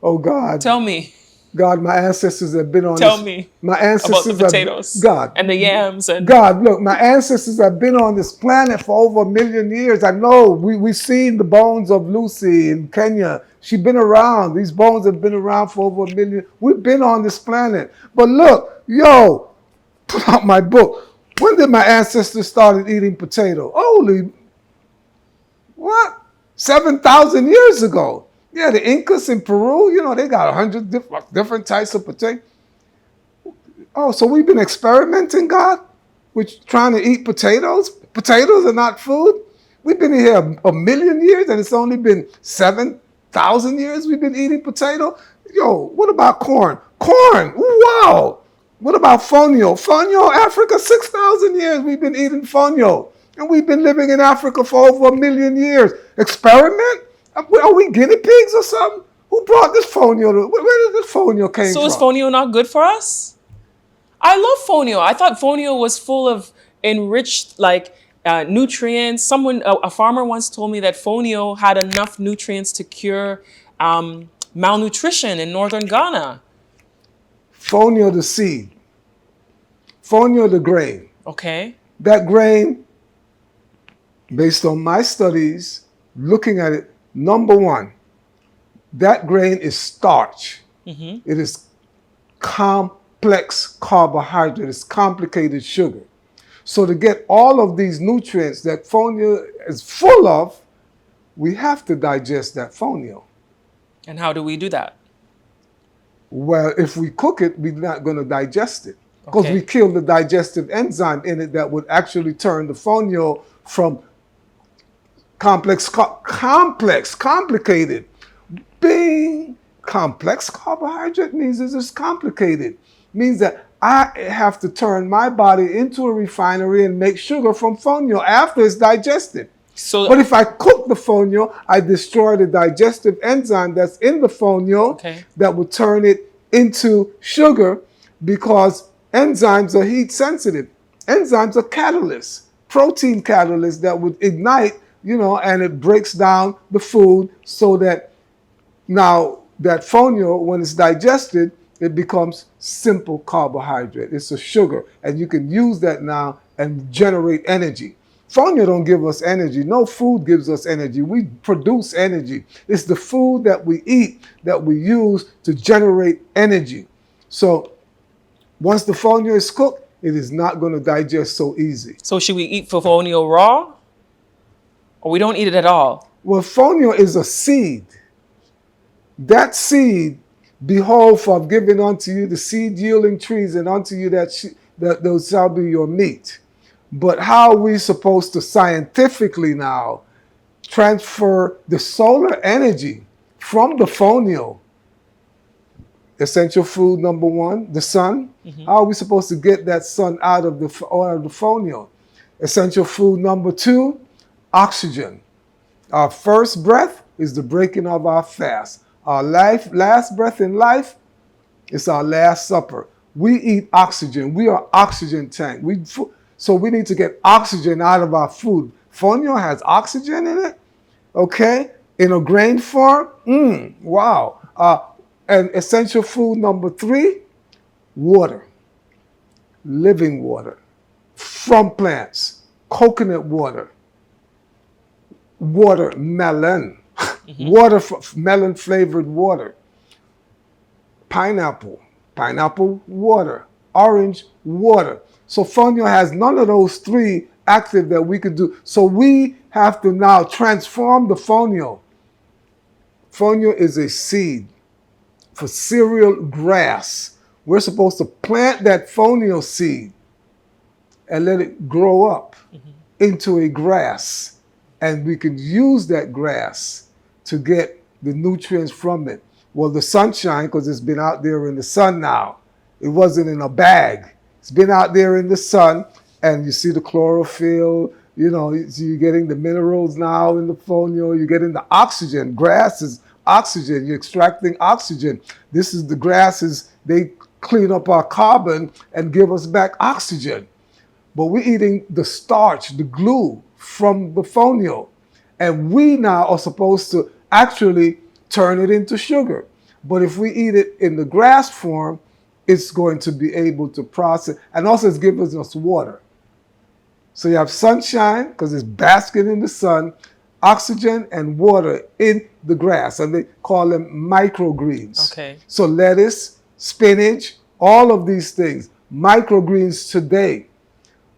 Oh God. Tell me. God, my ancestors have been on Tell me my ancestors about the potatoes. God. And the yams. And God, look, my ancestors have been on this planet for over 1 million years. I know we've seen the bones of Lucy in Kenya. She's been around. These bones have been around for over 1 million. We've been on this planet. But look, put out my book. When did my ancestors started eating potato? Holy, what? 7,000 years ago. Yeah, the Incas in Peru, they got 100 different types of potato. Oh, so we've been experimenting, God, with trying to eat potatoes? Potatoes are not food? We've been here 1 million years and it's only been 7,000 years we've been eating potato? What about corn? Corn, wow. What about fonio? Fonio, Africa, 6,000 years we've been eating fonio. And we've been living in Africa for over 1 million years. Experiment? Are we guinea pigs or something? Who brought this fonio? Where did this fonio came from? So is fonio not good for us? I love fonio. I thought fonio was full of enriched nutrients. A farmer once told me that fonio had enough nutrients to cure malnutrition in northern Ghana. Fonio the seed. Fonio the grain. Okay. That grain, based on my studies, looking at it, number 1, that grain is starch. Mm-hmm. It is complex carbohydrate. It's complicated sugar. So to get all of these nutrients that fonio is full of, we have to digest that fonio. And how do we do that? Well, if we cook it, we're not going to digest it because we Okay. kill the digestive enzyme in it that would actually turn the fonio from complicated. Being complex carbohydrate means it's complicated. Means that I have to turn my body into a refinery and make sugar from fonio after it's digested. So But if I cook the fonio, I destroy the digestive enzyme that's in the fonio okay. that will turn it into sugar because enzymes are heat sensitive. Enzymes are catalysts, protein catalysts that would ignite, and it breaks down the food so that now that fonio, when it's digested, it becomes simple carbohydrate. It's a sugar, and you can use that now and generate energy. Fonio don't give us energy. No food gives us energy. We produce energy. It's the food that we eat that we use to generate energy. So once the fonio is cooked, it is not going to digest so easy. So should we eat fonio raw? Or we don't eat it at all? Well, fonio is a seed. That seed, behold, for I've given unto you the seed yielding trees, and unto you that those shall be your meat. But how are we supposed to scientifically now transfer the solar energy from the fonio, essential food number one, the sun? How are we supposed to get that sun out of the fonio? Essential food number two, oxygen. Our first breath is the breaking of our fast. Our last breath in life is our last supper. We eat oxygen. We are oxygen tank. So we need to get oxygen out of our food. Fonio has oxygen in it, okay? In a grain form, wow. And essential food number three, water, living water from plants, coconut water, watermelon, melon flavored water, pineapple water, orange water. So fonio has none of those three active that we could do. So we have to now transform the fonio. Fonio is a seed for cereal grass. We're supposed to plant that fonio seed and let it grow up into a grass. And we can use that grass to get the nutrients from it. Well, the sunshine, because it's been out there in the sun now. It wasn't in a bag. It's been out there in the sun, and you see the chlorophyll. You're getting the minerals now in the fonio. You're getting the oxygen. Grass is oxygen. You're extracting oxygen. This is the grasses. They clean up our carbon and give us back oxygen. But we're eating the starch, the glue from the fonio. And we now are supposed to actually turn it into sugar. But if we eat it in the grass form, it's going to be able to process. And also it's giving us water. So you have sunshine, because it's basking in the sun, oxygen and water in the grass. And they call them microgreens. Okay. So lettuce, spinach, all of these things, microgreens today.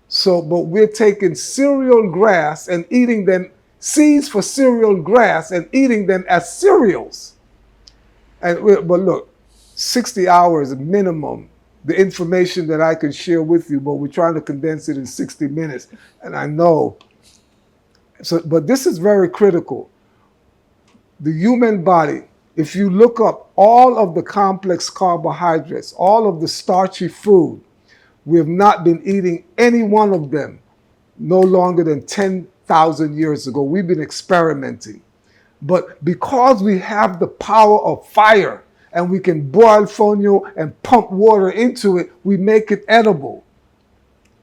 So, but we're taking cereal grass and eating them, seeds for cereal grass, and eating them as cereals. But look, 60 hours minimum, the information that I can share with you, but we're trying to condense it in 60 minutes. And I know. But this is very critical. The human body, if you look up all of the complex carbohydrates, all of the starchy food, we have not been eating any one of them no longer than 10,000 years ago. We've been experimenting. But because we have the power of fire and we can boil fonio and pump water into it, we make it edible.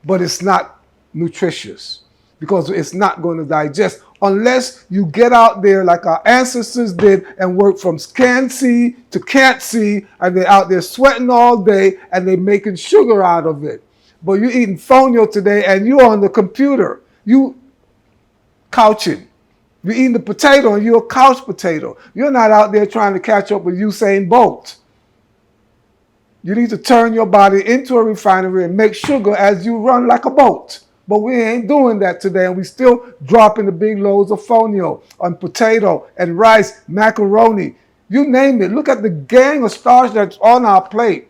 But it's not nutritious because it's not going to digest unless you get out there like our ancestors did and work from can see to can't see, and they're out there sweating all day and they're making sugar out of it. But you're eating fonio today and you're on the computer. You couching. You're eating the potato and you're a couch potato. You're not out there trying to catch up with Usain Bolt. You need to turn your body into a refinery and make sugar as you run like a boat. But we ain't doing that today, and we still dropping the big loads of fonio on potato and rice, macaroni. You name it. Look at the gang of starch that's on our plate.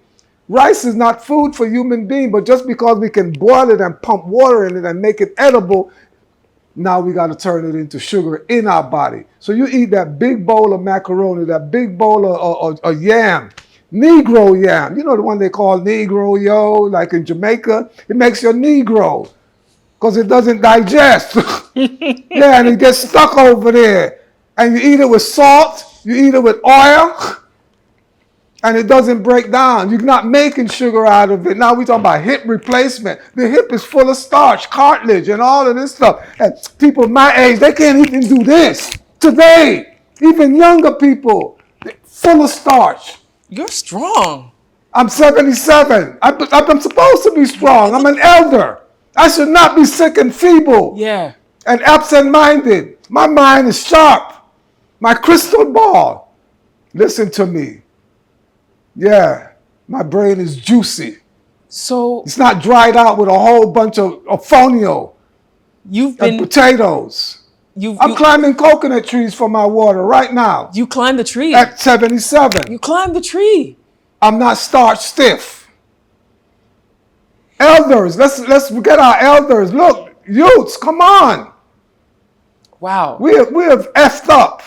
Rice is not food for human beings, but just because we can boil it and pump water in it and make it edible, now we got to turn it into sugar in our body. So you eat that big bowl of macaroni, that big bowl of yam, Negro yam. You know the one they call Negro, like in Jamaica? It makes your Negro because it doesn't digest. Yeah, and it gets stuck over there. And you eat it with salt, you eat it with oil, and it doesn't break down. You're not making sugar out of it. Now we're talking about hip replacement. The hip is full of starch, cartilage, and all of this stuff. And people my age, they can't even do this today. Even younger people, full of starch. You're strong. I'm 77. I'm supposed to be strong. I'm an elder. I should not be sick and feeble. Yeah. And absent-minded. My mind is sharp. My crystal ball. Listen to me. Yeah, my brain is juicy. So it's not dried out with a whole bunch of fonio and potatoes. I'm climbing coconut trees for my water right now. You climbed the tree. At 77. You climbed the tree. I'm not starch stiff. Elders, let's get our elders. Look, youths, come on. Wow. We have effed up.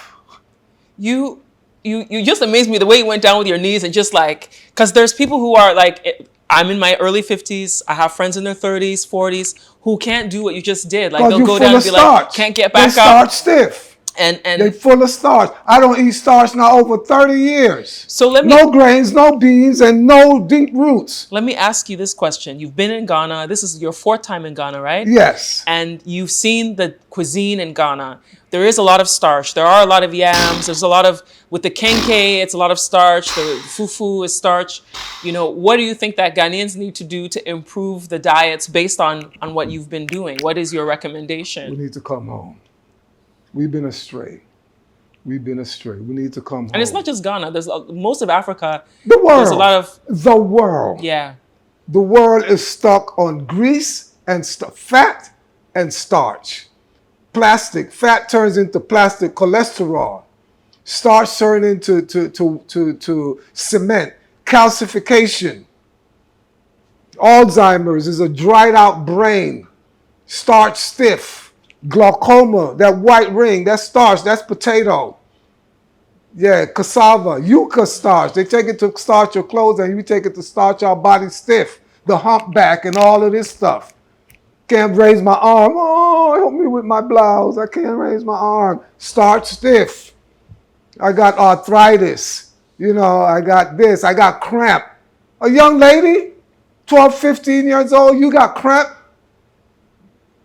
You just amazed me the way you went down with your knees and just like, because there's people who are like, I'm in my early 50s. I have friends in their 30s, 40s who can't do what you just did. Like they'll go down and be like, can't get back up. They starch stiff. And they full of starch. I don't eat starch now over 30 years. So no grains, no beans, and no deep roots. Let me ask you this question. You've been in Ghana. This is your 4th time in Ghana, right? Yes. And you've seen the cuisine in Ghana. There is a lot of starch. There are a lot of yams. There's a lot of, with the kenke, it's a lot of starch. The fufu is starch. You know, what do you think that Ghanaians need to do to improve the diets based on what you've been doing? What is your recommendation? We need to come home. We've been astray. We've been astray. We need to come home. And it's not just Ghana. There's most of Africa. The world. There's a lot of... The world. Yeah. The world is stuck on grease and fat and starch. Plastic. Fat turns into plastic cholesterol. Starch turns into cement. Calcification. Alzheimer's is a dried out brain. Starch stiff. Glaucoma, that white ring, that's starch, that's potato. Yeah, cassava, yucca starch. They take it to starch your clothes and you take it to starch our body stiff. The humpback and all of this stuff. Can't raise my arm. Oh, help me with my blouse. I can't raise my arm. Starch stiff. I got arthritis. You know, I got this. I got cramp. A young lady, 12, 15 years old, you got cramp.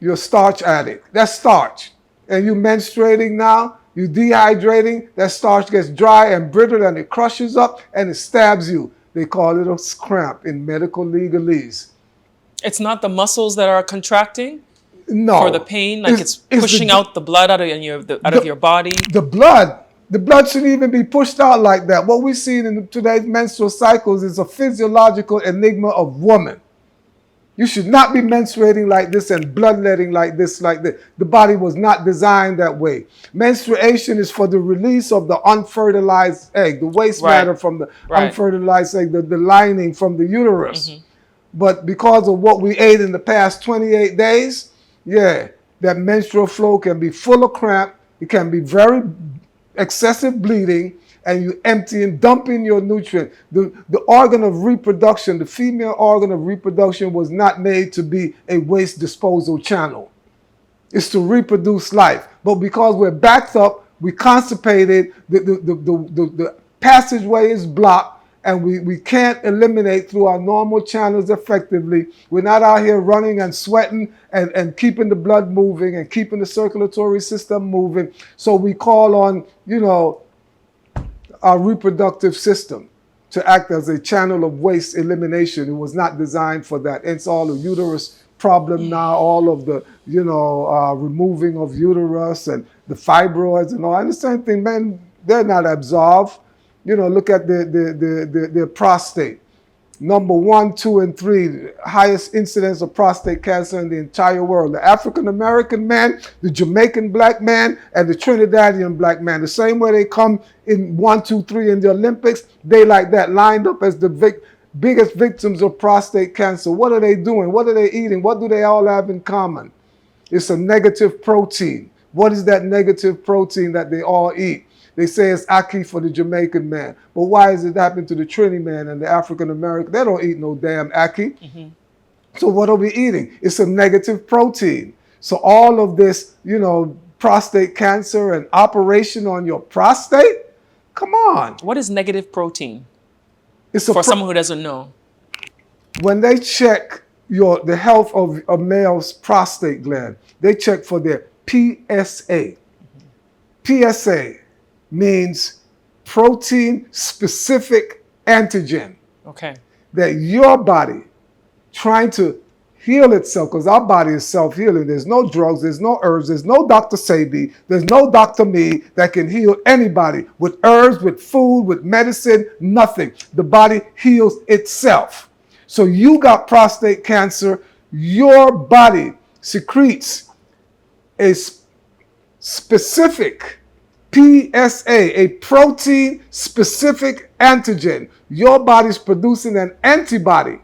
You're a starch addict. That's starch. And you menstruating now, you dehydrating, that starch gets dry and brittle and it crushes up and it stabs you. They call it a cramp in medical legalese. It's not the muscles that are contracting? No. For the pain? Like it's pushing out the blood out of your body? The blood shouldn't even be pushed out like that. What we see in today's menstrual cycles is a physiological enigma of woman. You should not be menstruating like this and bloodletting like this, The body was not designed that way. Menstruation is for the release of the unfertilized egg, the waste matter from the unfertilized egg, the lining from the uterus. Mm-hmm. But because of what we ate in the past 28 days, that menstrual flow can be full of cramp. It can be very excessive bleeding. And you dumping your nutrient. The organ of reproduction, the female organ of reproduction was not made to be a waste disposal channel. It's to reproduce life. But because we're backed up, we constipated, the passageway is blocked, and we can't eliminate through our normal channels effectively. We're not out here running and sweating and keeping the blood moving and keeping the circulatory system moving. So we call on, our reproductive system to act as a channel of waste elimination. It was not designed for that. It's all the uterus problem now, all of the, removing of uterus and the fibroids and all. And the same thing, men, they're not absolved. Look at their prostate. number 1, 2, and 3, highest incidence of prostate cancer in the entire world. The African American man, the Jamaican black man, and the Trinidadian black man. The same way they come in 1, 2, 3 in the Olympics, they like that, lined up as the biggest victims of prostate cancer. What are they doing? What are they eating? What do they all have in common? It's a negative protein. What is that negative protein that they all eat? They say it's ackee for the Jamaican man. But why is it happening to the Trini man and the African American? They don't eat no damn ackee. Mm-hmm. So what are we eating? It's a negative protein. So all of this, prostate cancer and operation on your prostate? Come on. What is negative protein? It's for someone who doesn't know. When they check the health of a male's prostate gland, they check for their PSA. Mm-hmm. PSA means protein-specific antigen. Okay. That your body trying to heal itself, because our body is self-healing. There's no drugs, there's no herbs, there's no Dr. Sebi, there's no Dr. Me that can heal anybody with herbs, with food, with medicine, nothing. The body heals itself. So you got prostate cancer, your body secretes a specific PSA, a protein-specific antigen. Your body's producing an antibody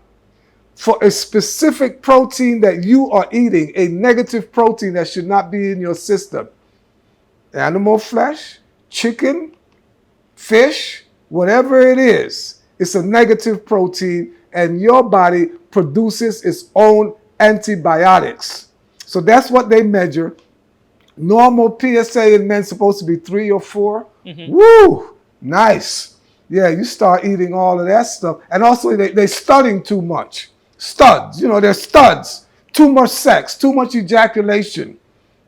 for a specific protein that you are eating, a negative protein that should not be in your system. Animal flesh, chicken, fish, whatever it is, it's a negative protein, and your body produces its own antibiotics. So that's what they measure. Normal PSA in men supposed to be 3 or 4. Mm-hmm. Woo! Nice. Yeah, you start eating all of that stuff. And also they're studying too much. Studs, they're studs. Too much sex, too much ejaculation.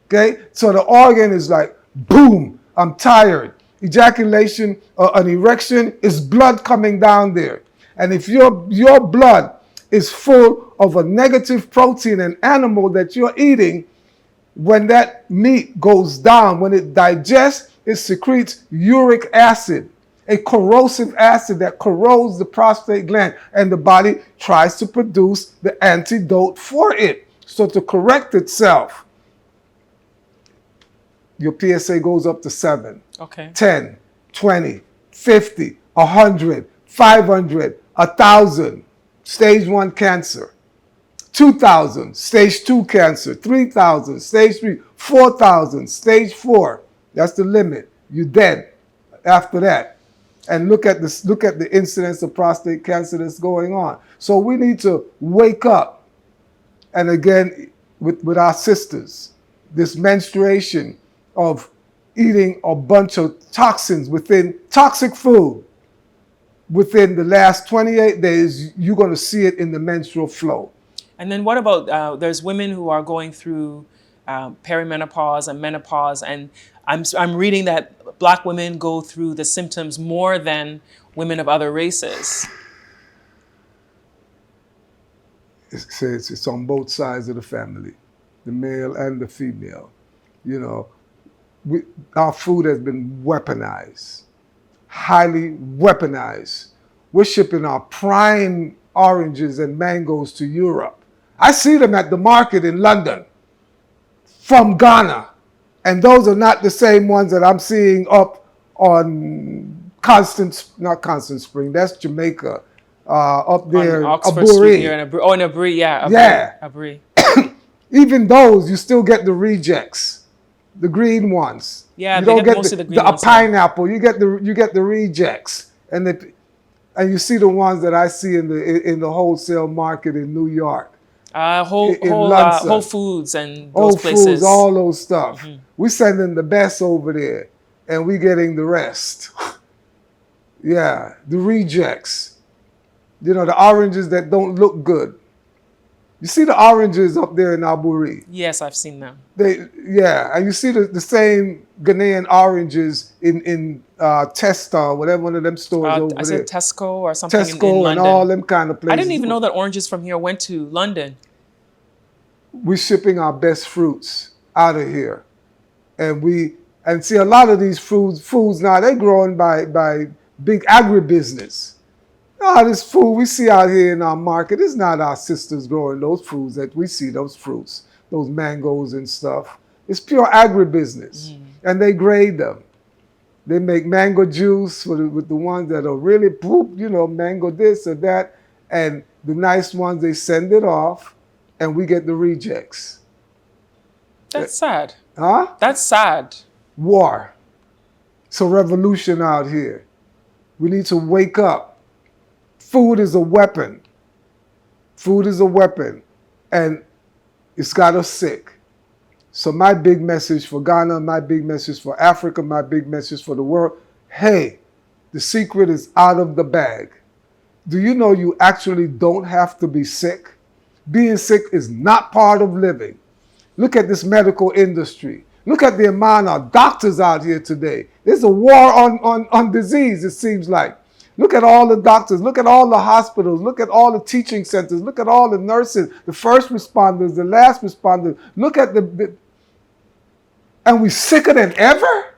Okay? So the organ is like, boom, I'm tired. Ejaculation, an erection is blood coming down there. And if your blood is full of a negative protein, an animal that you're eating, when that meat goes down, when it digests, it secretes uric acid, a corrosive acid that corrodes the prostate gland, and the body tries to produce the antidote for it. So to correct itself, your PSA goes up to 7, 10, 20, 50, 100, 500, 1,000, stage 1 cancer. 2,000, stage 2 cancer. 3,000, stage 3. 4,000, stage 4. That's the limit. You're dead after that. And look at the incidence of prostate cancer that's going on. So we need to wake up. And again, with our sisters, this menstruation of eating a bunch of toxins toxic food. Within the last 28 days, you're going to see it in the menstrual flow. And then what about, there's women who are going through perimenopause and menopause, and I'm reading that Black women go through the symptoms more than women of other races. It's on both sides of the family, the male and the female. Our food has been weaponized, highly weaponized. We're shipping our prime oranges and mangoes to Europe. I see them at the market in London from Ghana. And those are not the same ones that I'm seeing up on not Constant Spring, that's Jamaica, up there, Aburi. In Aburi, yeah. Aburi. Even those, you still get the rejects, the green ones. Yeah, you don't get most of the green ones. A pineapple, you get the rejects. And you see the ones that I see in the wholesale market in New York. Whole Foods and those places. Whole Foods, all those stuff. Mm-hmm. We sending the best over there, and we getting the rest. Yeah, the rejects. The oranges that don't look good. You see the oranges up there in Aburi? Yes, I've seen them. And you see the same Ghanaian oranges in Testa, whatever one of them stores over there. I said Tesco or something Tesco in London. And all them kind of places. I didn't even know that oranges from here went to London. We're shipping our best fruits out of here. And see a lot of these foods now, they're growing by big agribusiness. Ah, this food we see out here in our market is not our sisters growing those foods that we see, those fruits, those mangoes and stuff. It's pure agribusiness. And they grade them. They make mango juice with the ones that are really poop, mango this or that. And the nice ones, they send it off and we get the rejects. That's sad. Huh? That's sad. War. It's a revolution out here. We need to wake up. Food is a weapon. Food is a weapon. And it's got us sick. So my big message for Ghana, my big message for Africa, my big message for the world, hey, the secret is out of the bag. Do you know you actually don't have to be sick? Being sick is not part of living. Look at this medical industry. Look at the amount of doctors out here today. There's a war on disease, it seems like. Look at all the doctors. Look at all the hospitals. Look at all the teaching centers. Look at all the nurses, the first responders, the last responders. Look at and we're sicker than ever?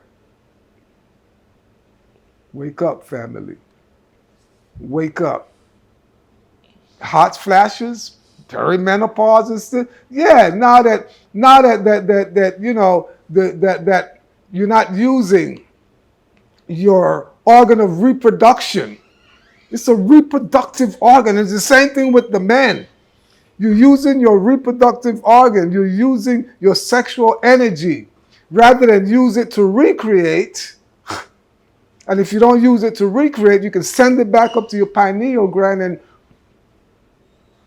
Wake up, family. Wake up. Hot flashes, perimenopause and stuff. Yeah, now that you're not using your organ of reproduction. It's a reproductive organ. It's the same thing with the men. You're using your reproductive organ. You're using your sexual energy rather than use it to recreate. And if you don't use it to recreate, you can send it back up to your pineal gland. And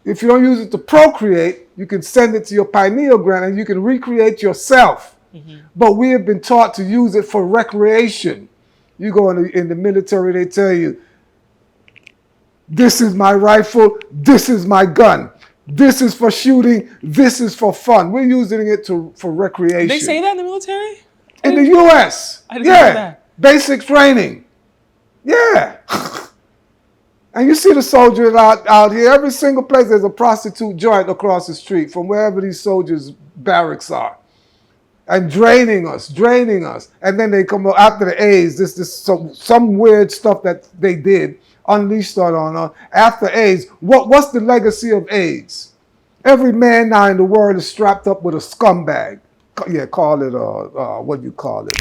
if you don't use it to procreate, you can send it to your pineal gland and you can recreate yourself. But we have been taught to use it for recreation. You go in the military, they tell you, this is my rifle, this is my gun. This is for shooting, this is for fun. We're using it for recreation. They say that in the military? In the U.S. I didn't know that. Basic training. Yeah. And you see the soldiers out here. Every single place there's a prostitute joint across the street from wherever these soldiers' barracks are. And draining us. And then they come up after the AIDS, some weird stuff that they did, unleashed on us. After AIDS, what's the legacy of AIDS? Every man now in the world is strapped up with a scumbag. Yeah, call it, what do you call it?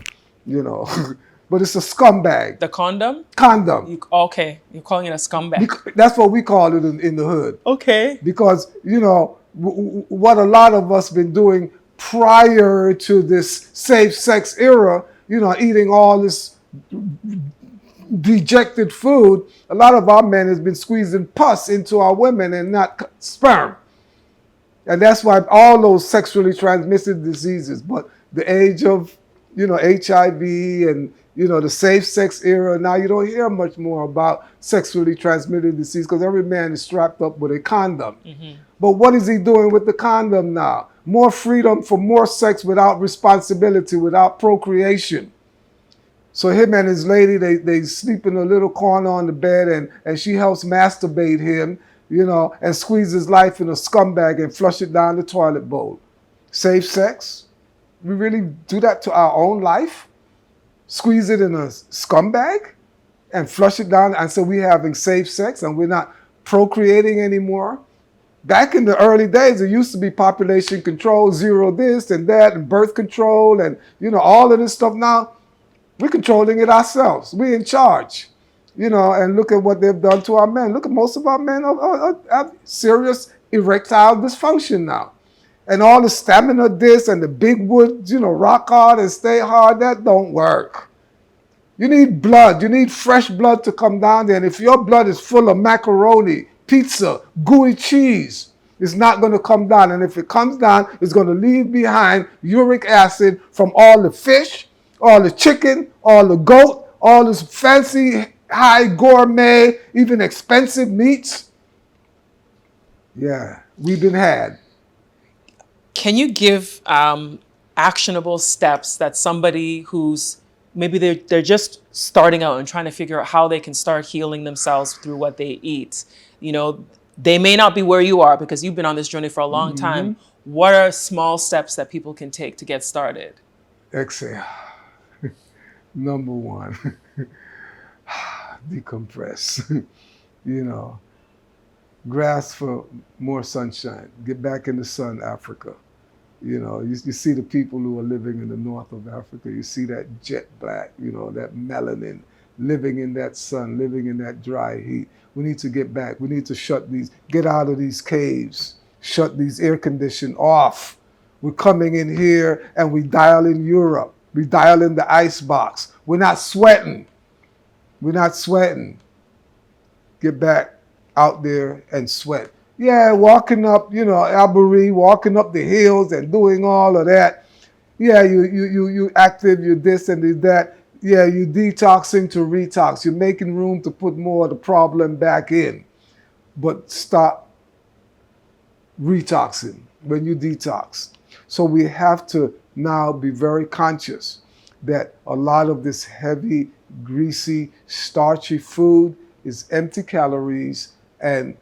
But it's a scumbag. The condom? Condom. Okay, you're calling it a scumbag. That's what we call it in the hood. Okay. Because, what a lot of us been doing prior to this safe sex era, eating all this dejected food, a lot of our men has been squeezing pus into our women and not sperm. And that's why all those sexually transmitted diseases, but the age of, HIV and, the safe sex era, now you don't hear much more about sexually transmitted disease because every man is strapped up with a condom. But what is he doing with the condom now? More freedom for more sex without responsibility, without procreation. So him and his lady, they sleep in a little corner on the bed and she helps masturbate him, and squeeze his life in a scumbag and flush it down the toilet bowl. Safe sex? We really do that to our own life? Squeeze it in a scumbag and flush it down, and so we're having safe sex and we're not procreating anymore? Back in the early days, there used to be population control, zero this and that, and birth control, and all of this stuff. Now, we're controlling it ourselves. We're in charge, and look at what they've done to our men. Look at most of our men have serious erectile dysfunction now. And all the stamina this and the big wood, rock hard and stay hard, that don't work. You need blood. You need fresh blood to come down there. And if your blood is full of macaroni, pizza, gooey cheese, it's not going to come down. And if it comes down, it's going to leave behind uric acid from all the fish, all the chicken, all the goat, all this fancy, high gourmet, even expensive meats. Yeah, we've been had. Can you give actionable steps that somebody who's maybe they're just starting out and trying to figure out how they can start healing themselves through what they eat? They may not be where you are because you've been on this journey for a long time. What are small steps that people can take to get started? Exhale. Number one, decompress. you know. Grasp for more sunshine. Get back in the sun, Africa. You know, you see the people who are living in the north of Africa. You see that jet black, you know, that melanin, living in that sun, living in that dry heat. We need to get back. We need to get out of these caves, shut these air condition off. We're coming in here and we dial in Europe. We dial in the ice box. We're not sweating. We're not sweating. Get back out there and sweat. Yeah, walking up, you know, Albury, walking up the hills and doing all of that. Yeah, you active, you this and you that. Yeah, you detoxing to retox. You're making room to put more of the problem back in. But stop retoxing when you detox. So we have to now be very conscious that a lot of this heavy, greasy, starchy food is empty calories and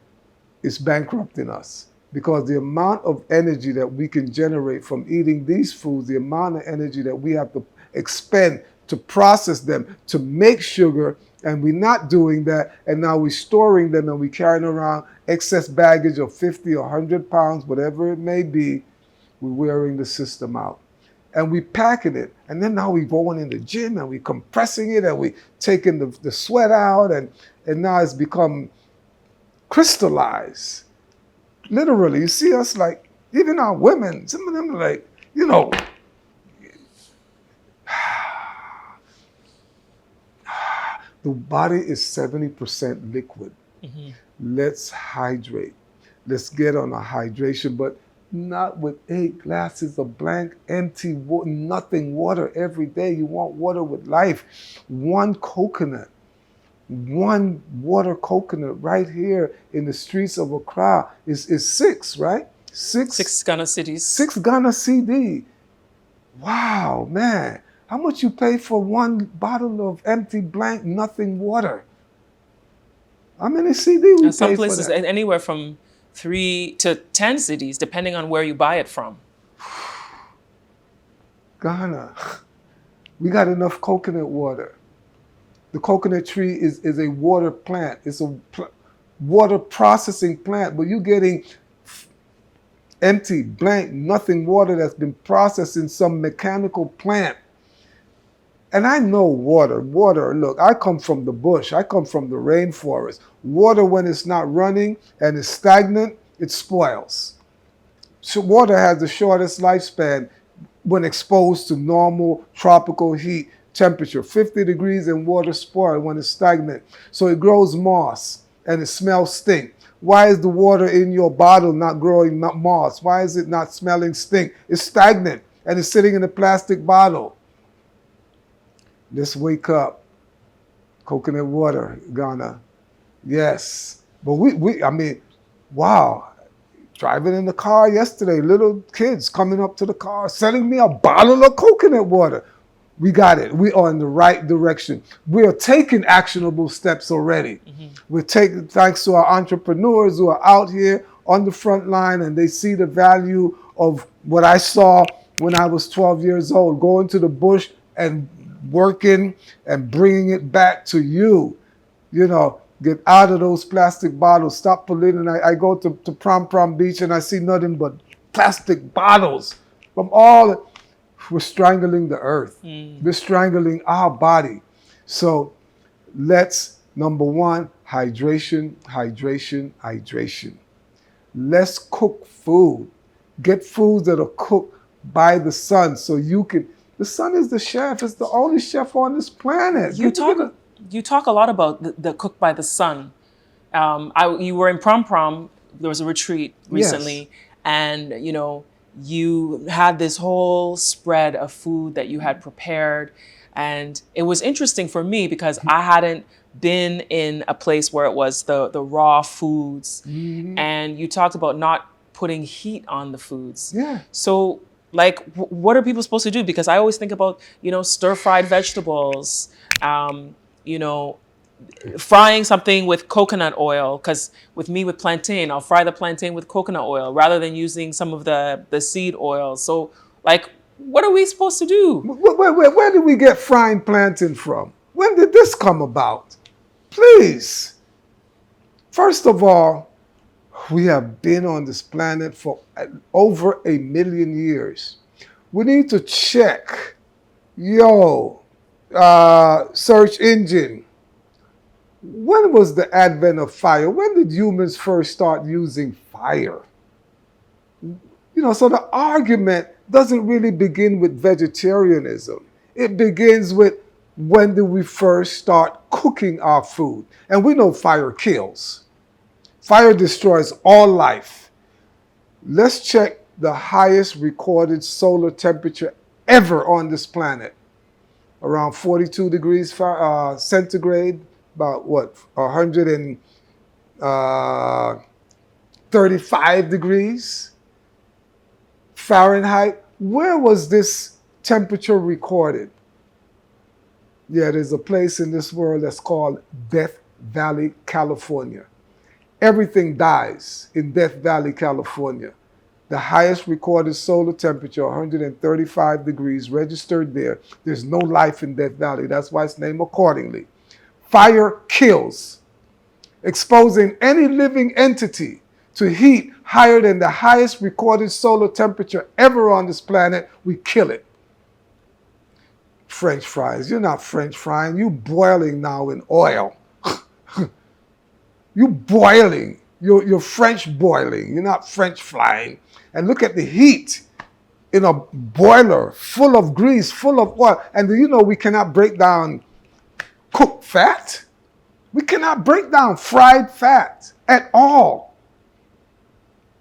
it's bankrupting us. Because the amount of energy that we can generate from eating these foods, the amount of energy that we have to expend to process them, to make sugar, and we're not doing that, and now we're storing them and we're carrying around excess baggage of 50 or 100 pounds, whatever it may be, we're wearing the system out. And we packing it, and then now we going in the gym and we compressing it and we taking the sweat out, and now it's become crystallized. Literally, you see us like, even our women, some of them like, you know, the body is 70% liquid. Mm-hmm. Let's hydrate. Let's get on a hydration, but not with 8 glasses of blank, empty water, nothing water every day. You want water with life. One coconut, one water coconut right here in the streets of Accra is 6, right? 6 Ghana cedis. 6 Ghana cedi. Wow, man. How much you pay for one bottle of empty, blank, nothing water? How many cedi we pay some for places, that? anywhere from 3 to 10 cedis, depending on where you buy it from. Ghana, we got enough coconut water. The coconut tree is a water plant. It's a water processing plant, but you're getting empty, blank, nothing water that's been processed in some mechanical plant. And I know water, look, I come from the bush. I come from the rainforest. Water, when it's not running and it's stagnant, it spoils. So water has the shortest lifespan when exposed to normal tropical heat temperature. 50 degrees and water spoil when it's stagnant. So it grows moss and it smells stink. Why is the water in your bottle not growing moss? Why is it not smelling stink? It's stagnant and it's sitting in a plastic bottle. Let's wake up. Coconut water, Ghana. Yes. But I mean, wow. Driving in the car yesterday, little kids coming up to the car, selling me a bottle of coconut water. We got it. We are in the right direction. We are taking actionable steps already. Mm-hmm. We're taking, thanks to our entrepreneurs who are out here on the front line, and they see the value of what I saw when I was 12 years old, going to the bush and working and bringing it back to you. You know, get out of those plastic bottles. Stop polluting. I go to Prom Beach and I see nothing but plastic bottles from all. We're strangling the earth. We're strangling our body. So let's, number one, hydration. Let's cook food. Get foods that are cooked by the sun so you can. The sun is the chef. It's the only chef on this planet. You talk a lot about the cook by the sun. You were in Prom. There was a retreat recently, yes. And you know, you had this whole spread of food that you had prepared, and it was interesting for me because I hadn't been in a place where it was the raw foods, mm-hmm. And you talked about not putting heat on the foods. Yeah. So, like, what are people supposed to do? Because I always think about, you know, stir-fried vegetables, you know, frying something with coconut oil. Because with plantain, I'll fry the plantain with coconut oil rather than using some of the seed oil. So, like, what are we supposed to do? Where did we get frying plantain from? When did this come about? Please. First of all, we have been on this planet for over 1,000,000 years. We need to check, search engine. When was the advent of fire? When did humans first start using fire? So the argument doesn't really begin with vegetarianism. It begins with, when did we first start cooking our food? And we know fire kills. Fire destroys all life. Let's check the highest recorded solar temperature ever on this planet. Around 42 degrees centigrade, about 135 degrees Fahrenheit. Where was this temperature recorded? Yeah, there's a place in this world that's called Death Valley, California. Everything dies in Death Valley, California. The highest recorded solar temperature, 135 degrees, registered there. There's no life in Death Valley. That's why it's named accordingly. Fire kills, exposing any living entity to heat higher than the highest recorded solar temperature ever on this planet. We kill it. French fries. You're not French frying. You're boiling now in oil. You're boiling. You're French boiling. You're not French frying. And look at the heat in a boiler full of grease, full of oil. And we cannot break down cooked fat. We cannot break down fried fat at all.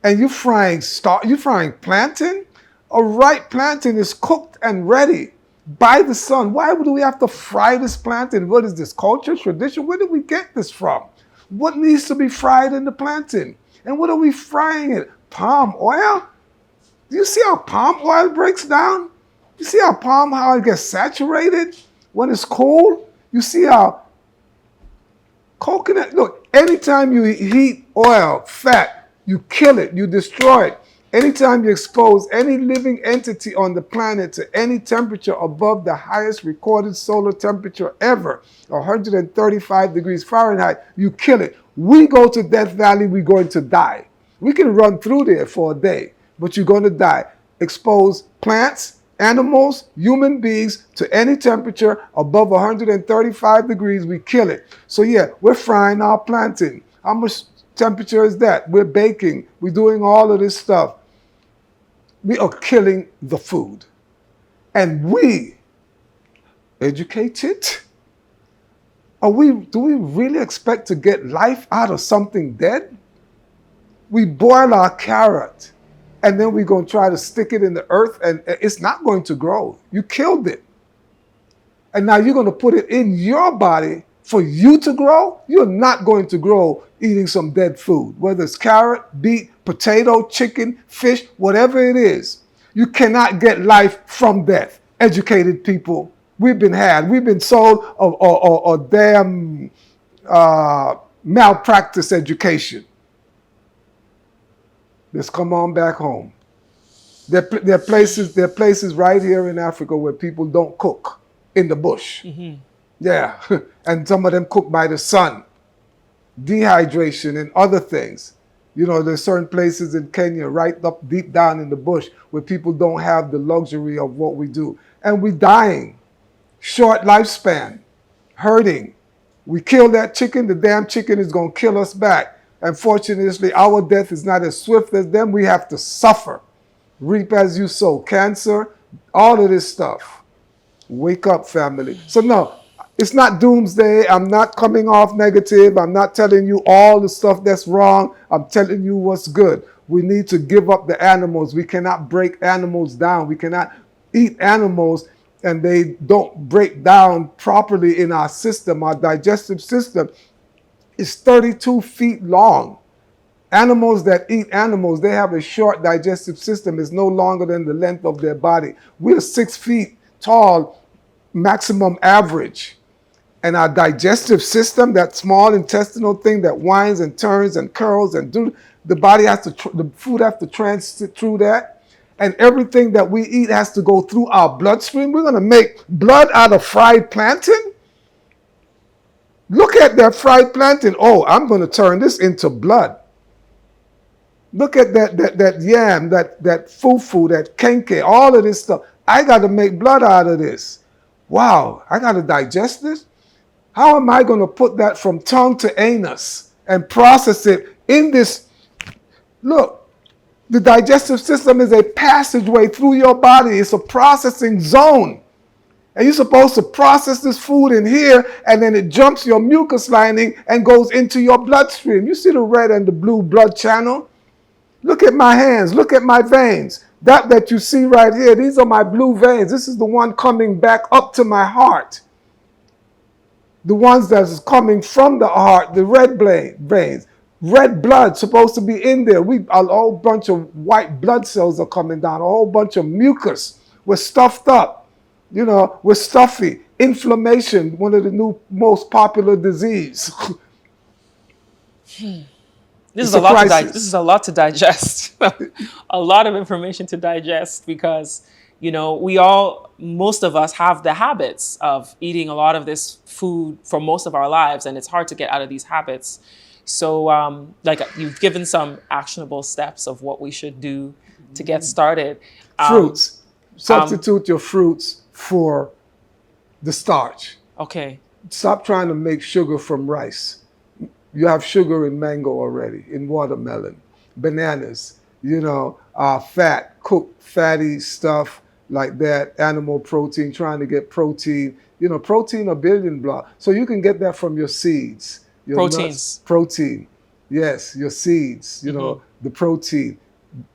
And you're frying plantain? A ripe plantain is cooked and ready by the sun. Why do we have to fry this plantain? What is this, culture, tradition? Where did we get this from? What needs to be fried in the plantain? And what are we frying it? Palm oil? Do you see how palm oil breaks down? You see how palm oil gets saturated when it's cold? You see how coconut, look, anytime you heat oil, fat, you kill it, you destroy it. Anytime you expose any living entity on the planet to any temperature above the highest recorded solar temperature ever, 135 degrees Fahrenheit, you kill it. We go to Death Valley, we're going to die. We can run through there for a day, but you're going to die. Expose plants, animals, human beings to any temperature above 135 degrees, we kill it. So yeah, we're frying our plantain. How much temperature is that? We're baking. We're doing all of this stuff. We are killing the food. And we educate it? Do we really expect to get life out of something dead? We boil our carrot, and then we're going to try to stick it in the earth, and it's not going to grow. You killed it. And now you're going to put it in your body for you to grow? You're not going to grow eating some dead food, whether it's carrot, beet, potato, chicken, fish, whatever it is. You cannot get life from death. Educated people, we've been sold a damn malpractice education. Let's come on back home. There are places right here in Africa where people don't cook in the bush. Mm-hmm. Yeah, and some of them cook by the sun. Dehydration and other things. There's certain places in Kenya right up deep down in the bush where people don't have the luxury of what we do. And we're dying. Short lifespan. Hurting. We kill that chicken, the damn chicken is going to kill us back. Unfortunately, our death is not as swift as them. We have to suffer. Reap as you sow. Cancer, all of this stuff. Wake up, family. So no, it's not doomsday. I'm not coming off negative. I'm not telling you all the stuff that's wrong. I'm telling you what's good. We need to give up the animals. We cannot break animals down. We cannot eat animals and they don't break down properly in our system. Our digestive system is 32 feet long. Animals that eat animals, they have a short digestive system. It's no longer than the length of their body. We're 6 feet tall, maximum average. And our digestive system, that small intestinal thing that winds and turns and curls and the food has to transit through that. And everything that we eat has to go through our bloodstream. We're going to make blood out of fried plantain? Look at that fried plantain. Oh, I'm going to turn this into blood. Look at that yam, that fufu, that kenke, all of this stuff. I got to make blood out of this. Wow, I got to digest this? How am I going to put that from tongue to anus and process it in this? Look, the digestive system is a passageway through your body. It's a processing zone. And you're supposed to process this food in here, and then it jumps your mucus lining and goes into your bloodstream. You see the red and the blue blood channel? Look at my hands. Look at my veins. That you see right here, these are my blue veins. This is the one coming back up to my heart. The ones that is coming from the heart, the red veins. Red blood supposed to be in there. A whole bunch of white blood cells are coming down. A whole bunch of mucus. We're stuffed up. You know, we're stuffy. Inflammation, one of the new most popular disease. This is a lot to digest. A lot of information to digest because, most of us have the habits of eating a lot of this food for most of our lives, and it's hard to get out of these habits. So, you've given some actionable steps of what we should do to get started. Fruits. Substitute your fruits for the starch. Okay. Stop trying to make sugar from rice. You have sugar in mango already, in watermelon, bananas, fat, cooked, fatty stuff like that, animal protein, trying to get protein. Protein or building block. So you can get that from your seeds. Your Proteins. Nuts, protein. Yes, your seeds, the protein.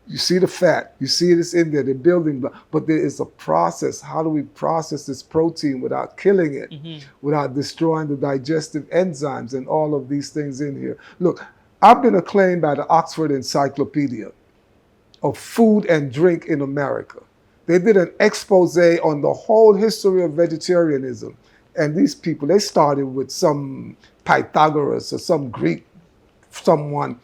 You see the fat. You see this in there, the building block. But there is a process. How do we process this protein without killing it, without destroying the digestive enzymes and all of these things in here? Look, I've been acclaimed by the Oxford Encyclopedia of Food and Drink in America. They did an expose on the whole history of vegetarianism. And these people, they started with some Pythagoras or some Greek someone.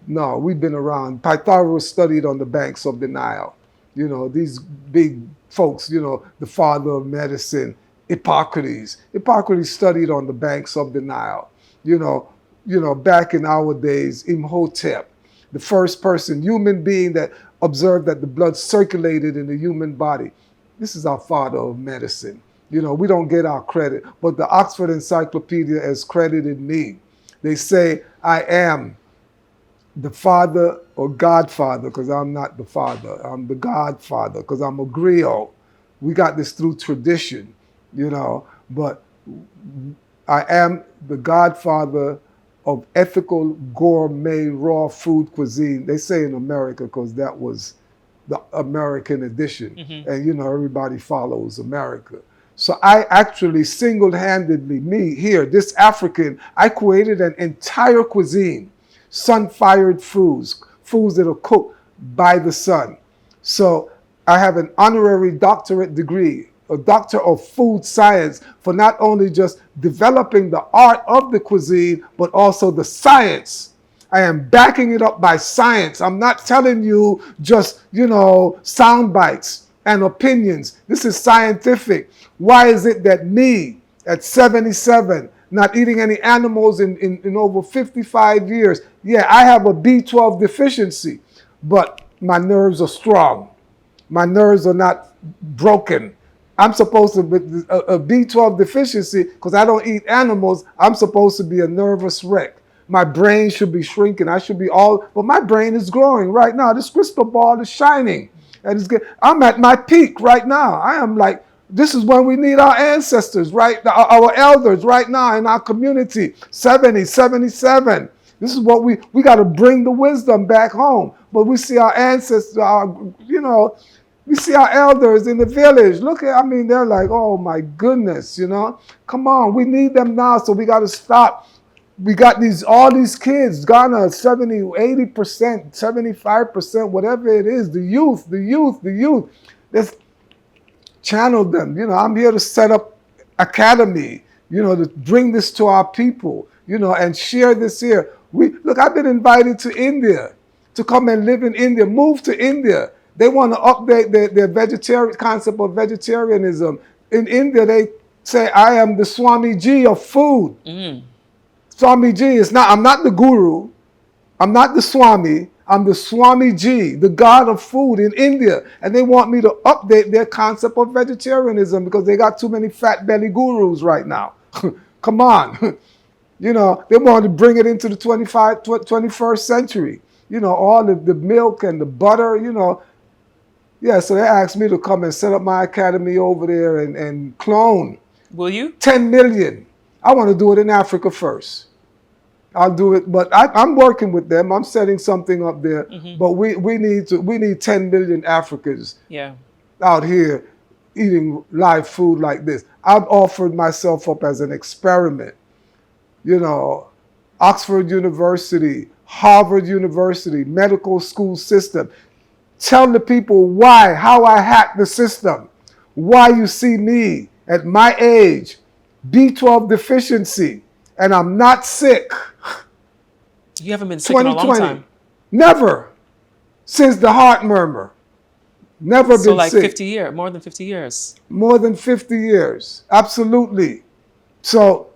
No, we've been around. Pythagoras studied on the banks of the Nile. These big folks, the father of medicine, Hippocrates. Hippocrates studied on the banks of the Nile. Back in our days, Imhotep, the first person, human being that observed that the blood circulated in the human body. This is our father of medicine. We don't get our credit, but the Oxford Encyclopedia has credited me. They say I am the father or godfather, because I'm not the father. I'm the godfather, because I'm a griot. We got this through tradition, but I am the godfather of ethical gourmet raw food cuisine. They say in America, because that was the American edition. And everybody follows America. So I actually single-handedly, me here, this African, I created an entire cuisine. Sunfired foods that are cooked by the sun. So I have an honorary doctorate degree, a doctor of food science, for not only just developing the art of the cuisine, but also the science. I am backing it up by science. I'm not telling you just, sound bites and opinions. This is scientific. Why is it that me, at 77, not eating any animals in over 55 years. Yeah, I have a B12 deficiency, but my nerves are strong. My nerves are not broken. I'm supposed to be a B12 deficiency because I don't eat animals. I'm supposed to be a nervous wreck. My brain should be shrinking. But my brain is growing right now. This crystal ball is shining. And I'm at my peak right now. I am like, this is when we need our ancestors, right? Our elders right now in our community, 70, 77. This is what we got to bring the wisdom back home. But we see our ancestors, we see our elders in the village. They're like, oh my goodness, Come on, we need them now, so we got to stop. We got all these kids, Ghana, 70, 80%, 75%, whatever it is, the youth. Let's channel them. I'm here to set up academy, to bring this to our people, and share this here. I've been invited to India to come and live in India, move to India. They want to update their vegetarian concept of vegetarianism. In India, they say I am the Swamiji of food. Swamiji is not, I'm not the guru. I'm not the Swami. I'm the Swamiji, the god of food in India. And they want me to update their concept of vegetarianism because they got too many fat belly gurus right now. Come on. You know, they want to bring it into the 21st century. You know, all the milk and the butter, you know. Yeah, so they asked me to come and set up my academy over there and clone. Will you? 10 million. I want to do it in Africa first. I'll do it, but I'm working with them. I'm setting something up there. But we need 10 million Africans out here eating live food like this. I've offered myself up as an experiment. You know, Oxford University, Harvard University, medical school system. Tell the people how I hacked the system. Why you see me at my age, B12 deficiency, and I'm not sick. You haven't been sick in a long time. Never. Since the heart murmur. Never been sick. So like 50 years, more than 50 years. More than 50 years. Absolutely. So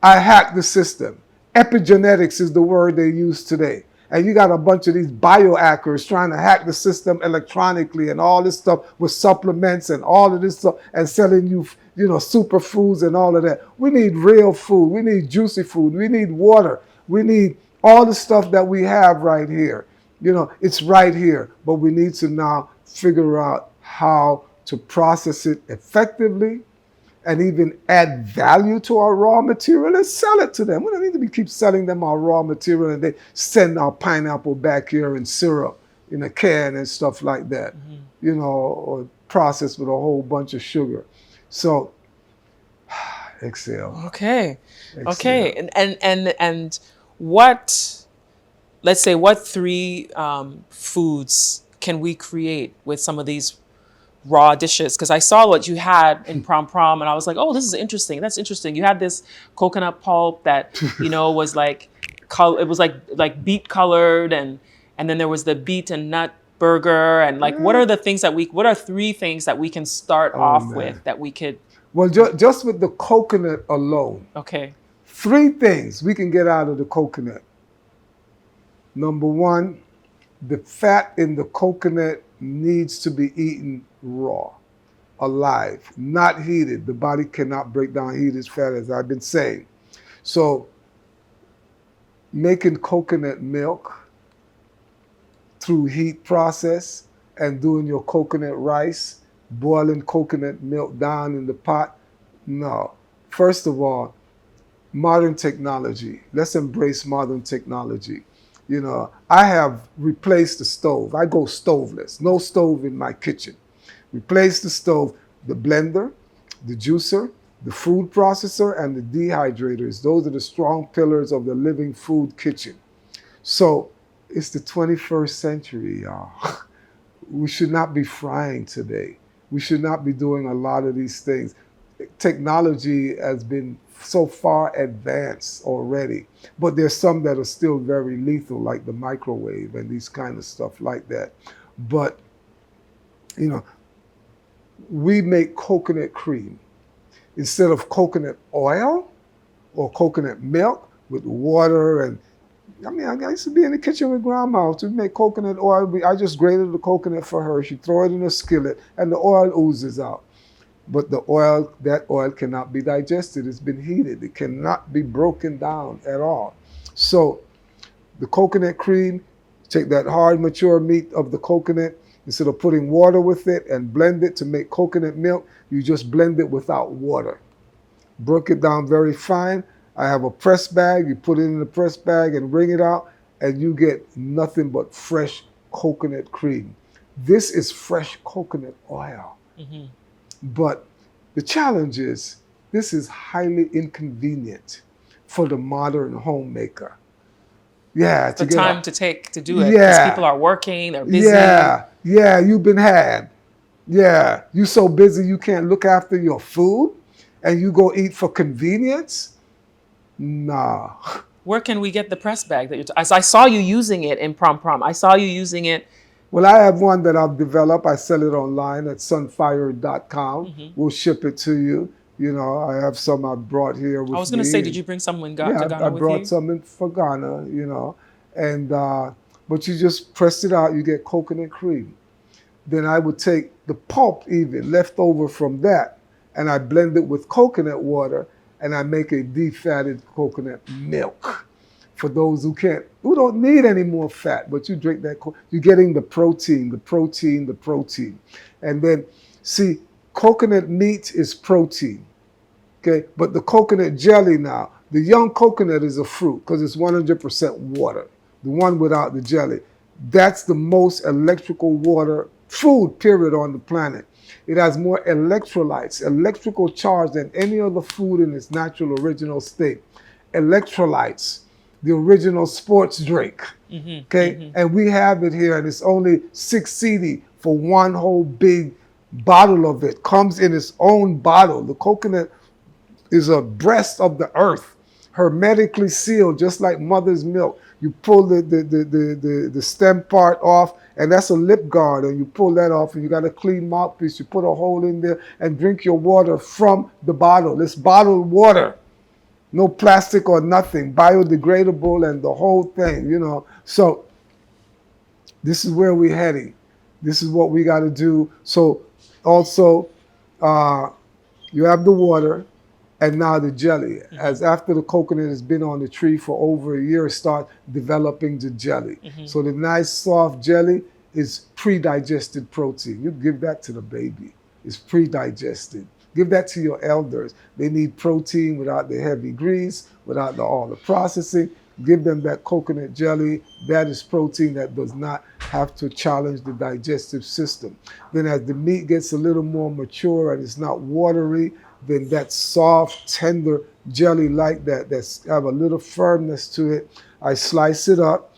I hacked the system. Epigenetics is the word they use today. And you got a bunch of these biohackers trying to hack the system electronically and all this stuff with supplements and all of this stuff and selling you, you know, superfoods and all of that. We need real food. We need juicy food. We need water. We need all the stuff that we have right here. You know, it's right here. But we need to now figure out how to process it effectively and even add value to our raw material and sell it to them. We don't need to keep selling them our raw material and they send our pineapple back here in syrup in a can and stuff like that, you know, or processed with a whole bunch of sugar. So, exhale. Okay. Exhale. Okay. And what, let's say, what three foods can we create with some of these raw dishes? Because I saw what you had in Prom Prom and I was like, oh, this is interesting. That's interesting. You had this coconut pulp that, you know, was like, it was like beet colored and then there was the beet and nut burger and like, what are the things that what are three things that we can start off with that we could? Well, just with the coconut alone. Okay. 3 things we can get out of the coconut. Number 1, the fat in the coconut needs to be eaten raw, alive, not heated. The body cannot break down heated fat, as I've been saying. So making coconut milk through heat process and doing your coconut rice, boiling coconut milk down in the pot, no. First of all, modern technology. Let's embrace modern technology. You know, I have replaced the stove. I go stoveless, no stove in my kitchen. Replace the stove, the blender, the juicer, the food processor, and the dehydrators. Those are the strong pillars of the living food kitchen. So it's the 21st century, y'all. We should not be frying today. We should not be doing a lot of these things. Technology has been so far advanced already, but there's some that are still very lethal, like the microwave and these kind of stuff like that. But, you know, we make coconut cream instead of coconut oil or coconut milk with water. And I mean, I used to be in the kitchen with grandma to make coconut oil. I just grated the coconut for her. She throw it in a skillet and the oil oozes out. But the oil, that oil cannot be digested. It's been heated. It cannot be broken down at all. So the coconut cream, take that hard, mature meat of the coconut, instead of putting water with it and blend it to make coconut milk, you just blend it without water. Broke it down very fine. I have a press bag. You put it in the press bag and wring it out, and you get nothing but fresh coconut cream. This is fresh coconut oil. But the challenge is, this is highly inconvenient for the modern homemaker. Yeah, the time to take to do it. Because people are working, they're busy. Yeah, you've been had. Yeah, you so busy you can't look after your food, and you go eat for convenience. Nah. Where can we get the press bag that I saw you using it in Prom Prom. I saw you using it. Well, I have one that I've developed. I sell it online at sunfired.com. We'll ship it to you. You know, I have some I brought here I with was going to say, did me. you bring some when got Yeah, to I Ghana with brought you? some in for Ghana, you know, and but you just press it out, you get coconut cream. Then I would take the pulp even left over from that, and I blend it with coconut water, and I make a defatted coconut milk. For those who don't need any more fat, but you drink that, you're getting the protein, the protein, the protein, and then see, coconut meat is protein. Okay, but the coconut jelly now, the young coconut is a fruit because it's 100% water. The one without the jelly, that's the most electrical water food period on the planet. It has more electrolytes, electrical charge than any other food in its natural original state. Electrolytes, the original sports drink. Okay, and we have it here, and it's only 6 cedi for one whole big bottle of it. Comes in its own bottle. The coconut is a breast of the earth, hermetically sealed, just like mother's milk. You pull the stem part off, and that's a lip guard, and you pull that off, and you got a clean mouthpiece. You put a hole in there and drink your water from the bottle. It's bottled water. No plastic or nothing, biodegradable and the whole thing, you know. So this is where we're heading. This is what we got to do. So also, you have the water, and now the jelly. As after the coconut has been on the tree for over a year, start developing the jelly. So the nice soft jelly is pre-digested protein. You give that to the baby. It's pre-digested. Give that to your elders. They need protein without the heavy grease, without all the processing. Give them that coconut jelly. That is protein that does not have to challenge the digestive system. Then as the meat gets a little more mature and it's not watery, then that soft, tender jelly like that, that's have a little firmness to it, I slice it up,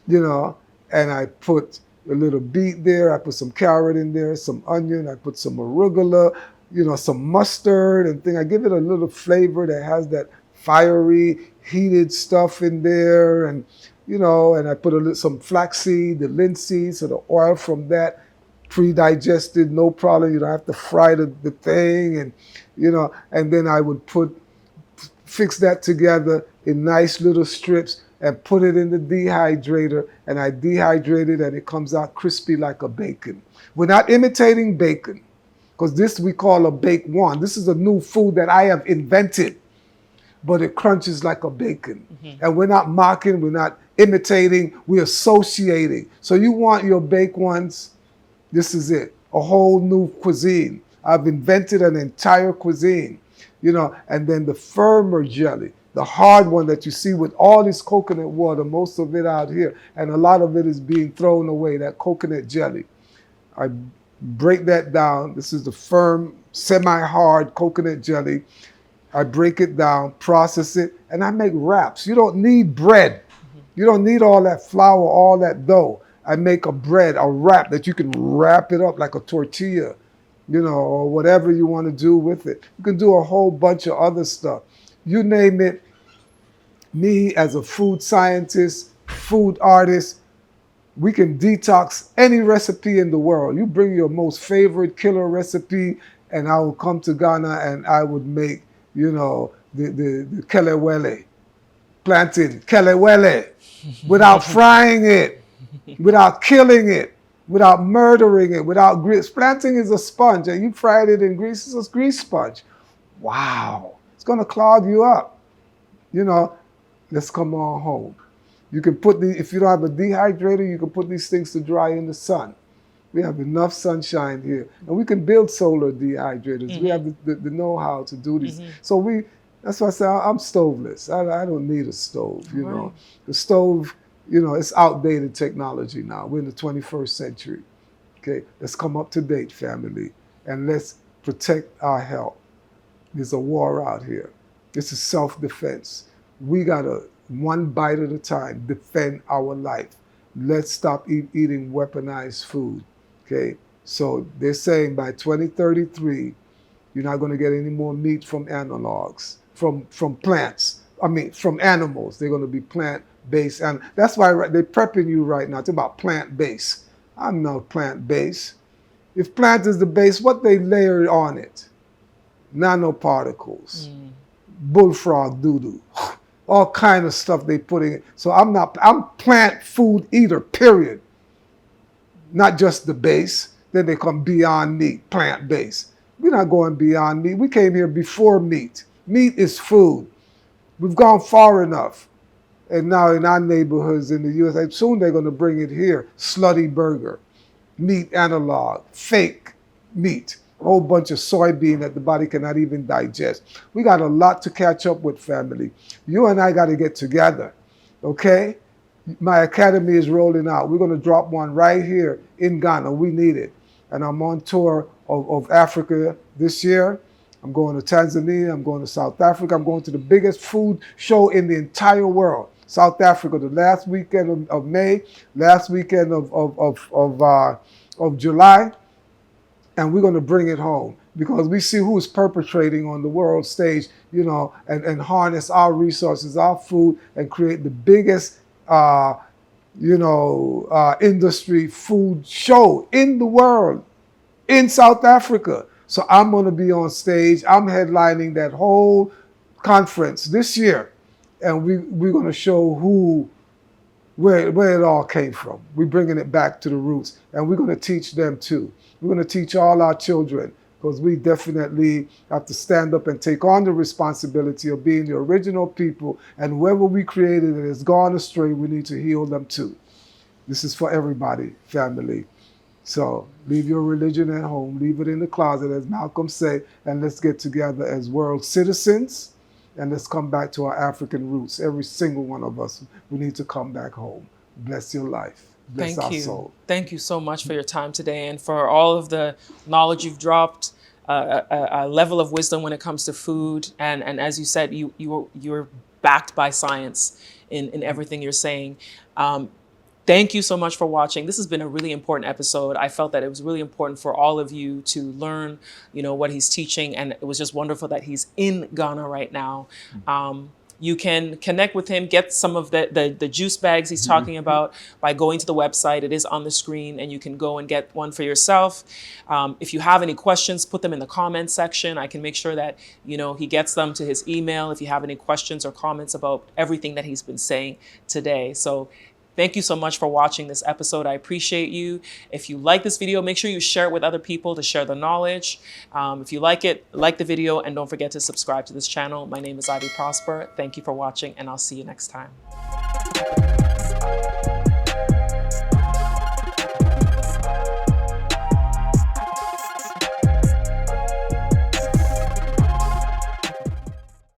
you know, and I put a little beet there, I put some carrot in there, some onion, I put some arugula, you know, some mustard and thing. I give it a little flavor that has that fiery, heated stuff in there, and you know, and I put some flaxseed, the linseed, so the oil from that, pre-digested, no problem. You don't have to fry the thing, and you know, and then I would fix that together in nice little strips and put it in the dehydrator, and I dehydrate it, and it comes out crispy like a bacon. We're not imitating bacon, because this we call a bake one. This is a new food that I have invented, but it crunches like a bacon. And we're not mocking, we're not imitating, we're associating. So you want your baked ones, this is it, a whole new cuisine. I've invented an entire cuisine, you know, and then the firmer jelly, the hard one that you see with all this coconut water, most of it out here, and a lot of it is being thrown away, that coconut jelly. I break that down. This is the firm, semi-hard coconut jelly. I break it down, process it, and I make wraps. You don't need bread. You don't need all that flour, all that dough. I make a bread, a wrap that you can wrap it up like a tortilla, you know, or whatever you want to do with it. You can do a whole bunch of other stuff. You name it. Me as a food scientist, food artist, we can detox any recipe in the world. You bring your most favorite killer recipe, and I will come to Ghana and I would make, you know, the kelewele, plantain, kelewele, without frying it, without killing it, without murdering it, without grease. Plantain is a sponge, and you fried it in grease, it's a grease sponge. Wow, it's gonna clog you up. You know, let's come on home. You can put if you don't have a dehydrator, you can put these things to dry in the sun. We have enough sunshine here. And we can build solar dehydrators. We have the know-how to do these. So that's why I say I'm stoveless. I don't need a stove, you know. The stove, you know, it's outdated technology now. We're in the 21st century. Okay, let's come up to date, family, and let's protect our health. There's a war out here. This is self-defense. We gotta, one bite at a time, defend our life. Let's stop eating weaponized food. Okay, so they're saying by 2033, you're not going to get any more meat from analogs, from plants. I mean, from animals. They're going to be plant-based, and that's why they're prepping you right now. It's about plant-based. I'm not plant-based. If plant is the base, what they layer on it? nanoparticles, bullfrog doo-doo, all kind of stuff they put in. So I'm plant food eater, period. Not just the base. Then they come beyond meat, plant-based. We're not going beyond meat. We came here before meat. Meat is food. We've gone far enough. And now in our neighborhoods in the USA, soon they're going to bring it here. Slutty burger, meat analog, fake meat, a whole bunch of soybean that the body cannot even digest. We got a lot to catch up with, family. You and I got to get together, okay? My academy is rolling out. We're going to drop one right here in Ghana. We need it. And I'm on tour of Africa this year. I'm going to Tanzania. I'm going to South Africa. I'm going to the biggest food show in the entire world. South Africa, the last weekend of May, last weekend of July. And we're going to bring it home because we see who's perpetrating on the world stage, you know, and harness our resources, our food, and create the biggest industry food show in the world, in South Africa. So I'm going to be on stage. I'm headlining that whole conference this year. And we're going to show where it all came from. We're bringing it back to the roots. And we're going to teach them too. We're going to teach all our children, because we definitely have to stand up and take on the responsibility of being the original people. And whoever we created that has gone astray, we need to heal them too. This is for everybody, family. So leave your religion at home, leave it in the closet, as Malcolm said, and let's get together as world citizens, and let's come back to our African roots. Every single one of us, we need to come back home. Bless your life. Bless our soul. Thank you so much for your time today and for all of the knowledge you've dropped, a level of wisdom when it comes to food. And as you said, you're backed by science in everything you're saying. Thank you so much for watching. This has been a really important episode. I felt that it was really important for all of you to learn, you know, what he's teaching. And it was just wonderful that he's in Ghana right now. You can connect with him, get some of the juice bags he's talking about by going to the website. It is on the screen, and you can go and get one for yourself. If you have any questions, put them in the comments section. I can make sure that, you know, he gets them to his email if you have any questions or comments about everything that he's been saying today. So thank you so much for watching this episode. I appreciate you. If you like this video, make sure you share it with other people to share the knowledge. If you like it, like the video, and don't forget to subscribe to this channel. My name is Ivy Prosper. Thank you for watching, and I'll see you next time.